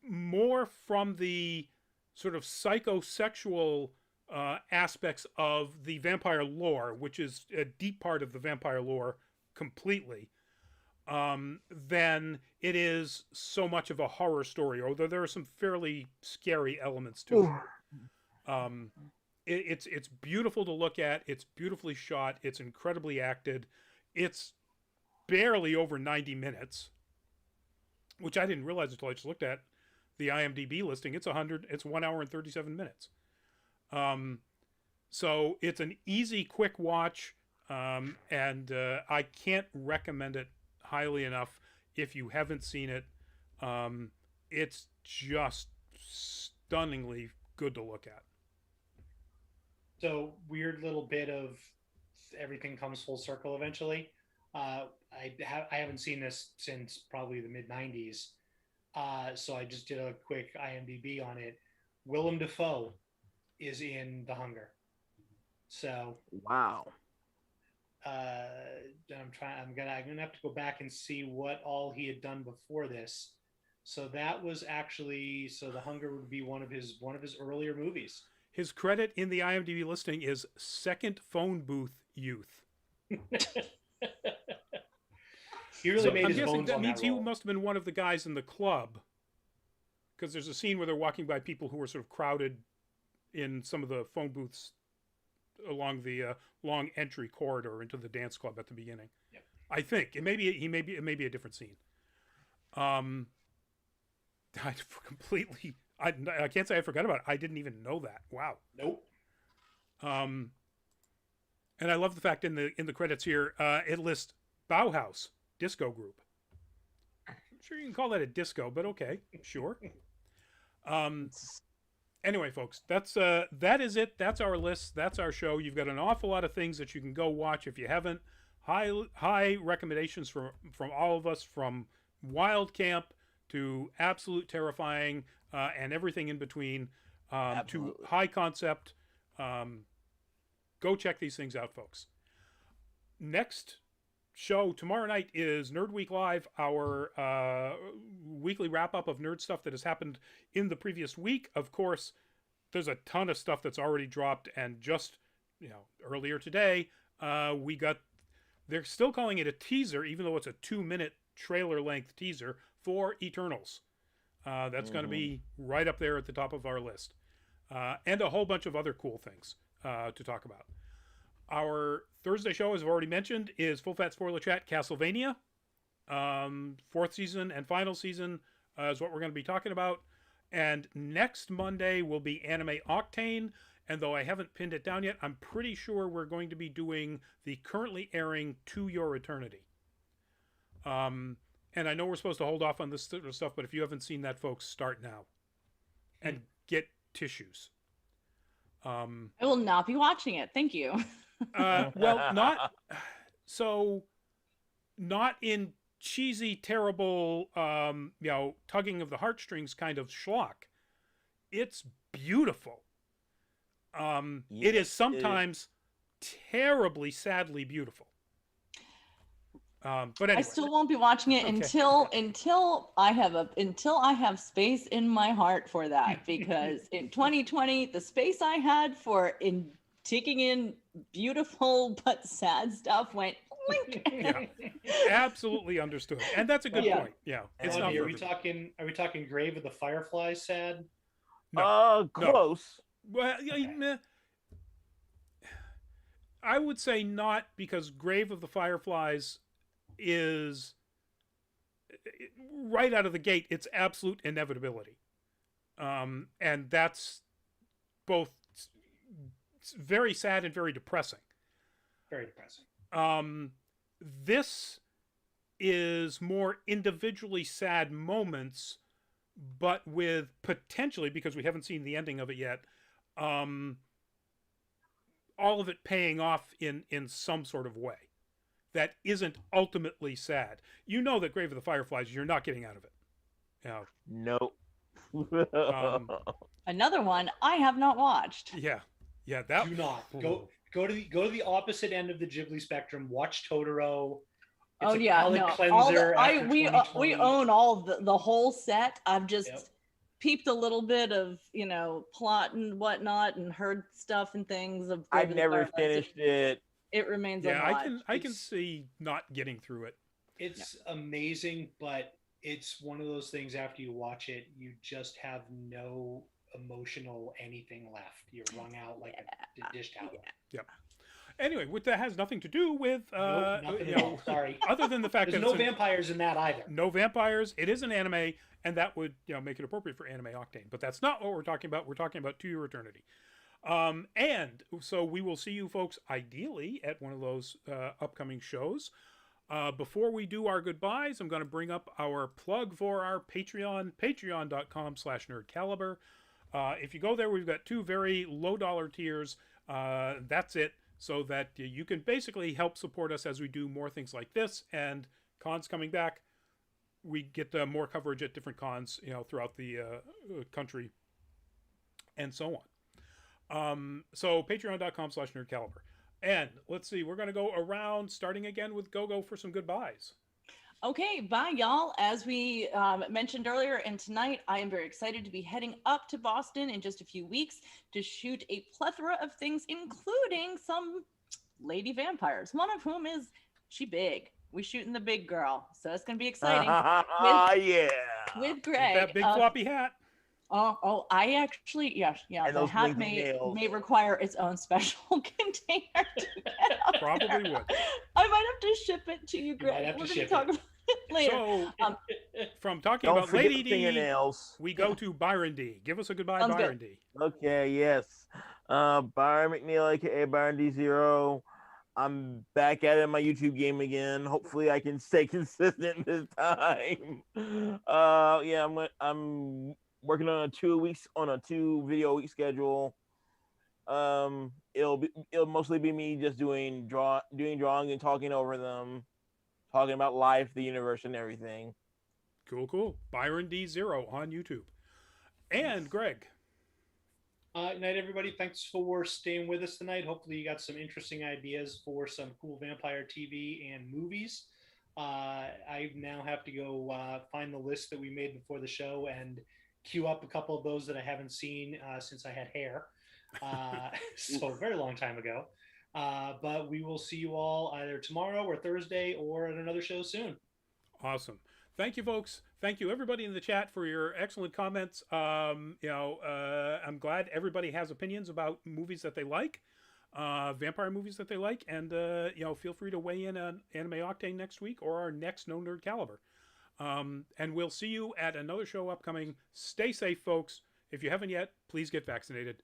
more from the sort of psychosexual aspects of the vampire lore, which is a deep part of the vampire lore completely, than it is so much of a horror story, although there are some fairly scary elements to it. It's beautiful to look at. It's beautifully shot. It's incredibly acted. It's barely over 90 minutes, which I didn't realize until I just looked at the IMDb listing. It's 1 hour and 37 minutes. So it's an easy, quick watch. And I can't recommend it highly enough if you haven't seen it. It's just stunningly good to look at. So, weird little bit of everything comes full circle eventually. I haven't seen this since probably the mid-90s. So I just did a quick IMDb on it. Willem Dafoe is in The Hunger. So wow. I'm gonna have to go back and see what all he had done before this. So that was actually The Hunger would be one of his earlier movies. His credit in the IMDb listing is Second Phone Booth Youth. He really made his bones that on means that role. He must have been one of the guys in the club, because there's a scene where they're walking by people who are sort of crowded in some of the phone booths along the long entry corridor into the dance club at the beginning. Yep. I think it may be a different scene. I can't say I forgot about it. I didn't even know that. Wow. Nope. And I love the fact in the credits here, it lists Bauhaus disco group. I'm sure you can call that a disco, but okay, sure. Anyway, folks, that is it. That's our list. That's our show. You've got an awful lot of things that you can go watch if you haven't. High recommendations from all of us, from Wild Camp to Absolute Terrifying and everything in between, to High Concept. Go check these things out, folks. Next show tomorrow night is Nerd Week Live, our weekly wrap-up of nerd stuff that has happened in the previous week. Of course, there's a ton of stuff that's already dropped, and just earlier today, they're still calling it a teaser, even though it's a 2-minute trailer-length teaser for Eternals. That's going to be right up there at the top of our list. And a whole bunch of other cool things to talk about. Our Thursday show, as I've already mentioned, is Full Fat Spoiler Chat Castlevania. 4th season and final season is what we're going to be talking about. And next Monday will be Anime Octane. And though I haven't pinned it down yet, I'm pretty sure we're going to be doing the currently airing To Your Eternity. And I know we're supposed to hold off on this sort of stuff, but if you haven't seen that, folks, start now and get tissues. I will not be watching it. Thank you. Well, not in cheesy, terrible, tugging of the heartstrings kind of schlock. It's beautiful. It is sometimes terribly, sadly beautiful. But anyway. I still won't be watching it until I have space in my heart for that, because in 2020 the space I had for taking in beautiful but sad stuff went blink. Yeah, absolutely understood, and that's a good point. Yeah, it's not. Are we talking Grave of the Fireflies sad? No. Close. Well, I would say not, because Grave of the Fireflies is right out of the gate. It's absolute inevitability, and that's both very sad and very depressing. Very depressing. This is more individually sad moments, but with potentially, because we haven't seen the ending of it yet, all of it paying off in some sort of way that isn't ultimately sad. You know that Grave of the Fireflies, you're not getting out of it. Nope. Another one I have not watched. Yeah. That. Do not go to the opposite end of the Ghibli spectrum. Watch Totoro. It's we own all the whole set. I've just peeped a little bit of plot and whatnot, and heard stuff and things of. I've never finished it. It remains. Yeah, I can see not getting through it. It's amazing, but it's one of those things. After you watch it, you just have no emotional anything left. You're wrung out like a dish towel. Yep. Anyway, that has nothing to do with nothing at all. Sorry. Other than the fact there's that no vampires in that either. No vampires. It is an anime, and that would make it appropriate for Anime Octane. But that's not what we're talking about. We're talking about To Your Eternity. And so we will see you folks ideally at one of those upcoming shows. Before we do our goodbyes, I'm going to bring up our plug for our Patreon, patreon.com/nerdcaliber. If you go there, we've got 2 very low dollar tiers. That's it. So that you can basically help support us as we do more things like this, and cons coming back. We get more coverage at different cons, throughout the country, and so on. So patreon.com/nerdcaliber. And let's see, we're going to go around, starting again with Gogo for some goodbyes. Okay, bye, y'all. As we mentioned earlier, and tonight, I am very excited to be heading up to Boston in just a few weeks to shoot a plethora of things, including some lady vampires, one of whom is she big. We're shooting the big girl, so it's going to be exciting. With Greg. That big floppy hat. I actually, yeah. And the hat may require its own special container. Probably would. I might have to ship it to you, Greg. We're going to talk about it later. So, from talking about Lady D, we go to Byron D. Give us a goodbye, Sounds Byron good. D. Okay, yes. Byron McNeil, aka Byron D0. I'm back at it in my YouTube game again. Hopefully, I can stay consistent this time. I'm working on a 2 video a week schedule. It'll mostly be me just doing drawing and talking over them, talking about life, the universe, and everything. Cool. Byron D0 on YouTube. And Greg. Good night, everybody. Thanks for staying with us tonight. Hopefully you got some interesting ideas for some cool vampire TV and movies. I now have to go find the list that we made before the show and queue up a couple of those that I haven't seen since I had hair. So a very long time ago. But we will see you all either tomorrow or Thursday or at another show soon. Awesome. Thank you, folks. Thank you, everybody in the chat, for your excellent comments. I'm glad everybody has opinions about movies that they like, vampire movies that they like, and feel free to weigh in on Anime Octane next week or our next No Nerd Caliber. And we'll see you at another show upcoming. Stay safe, folks. If you haven't yet, please get vaccinated.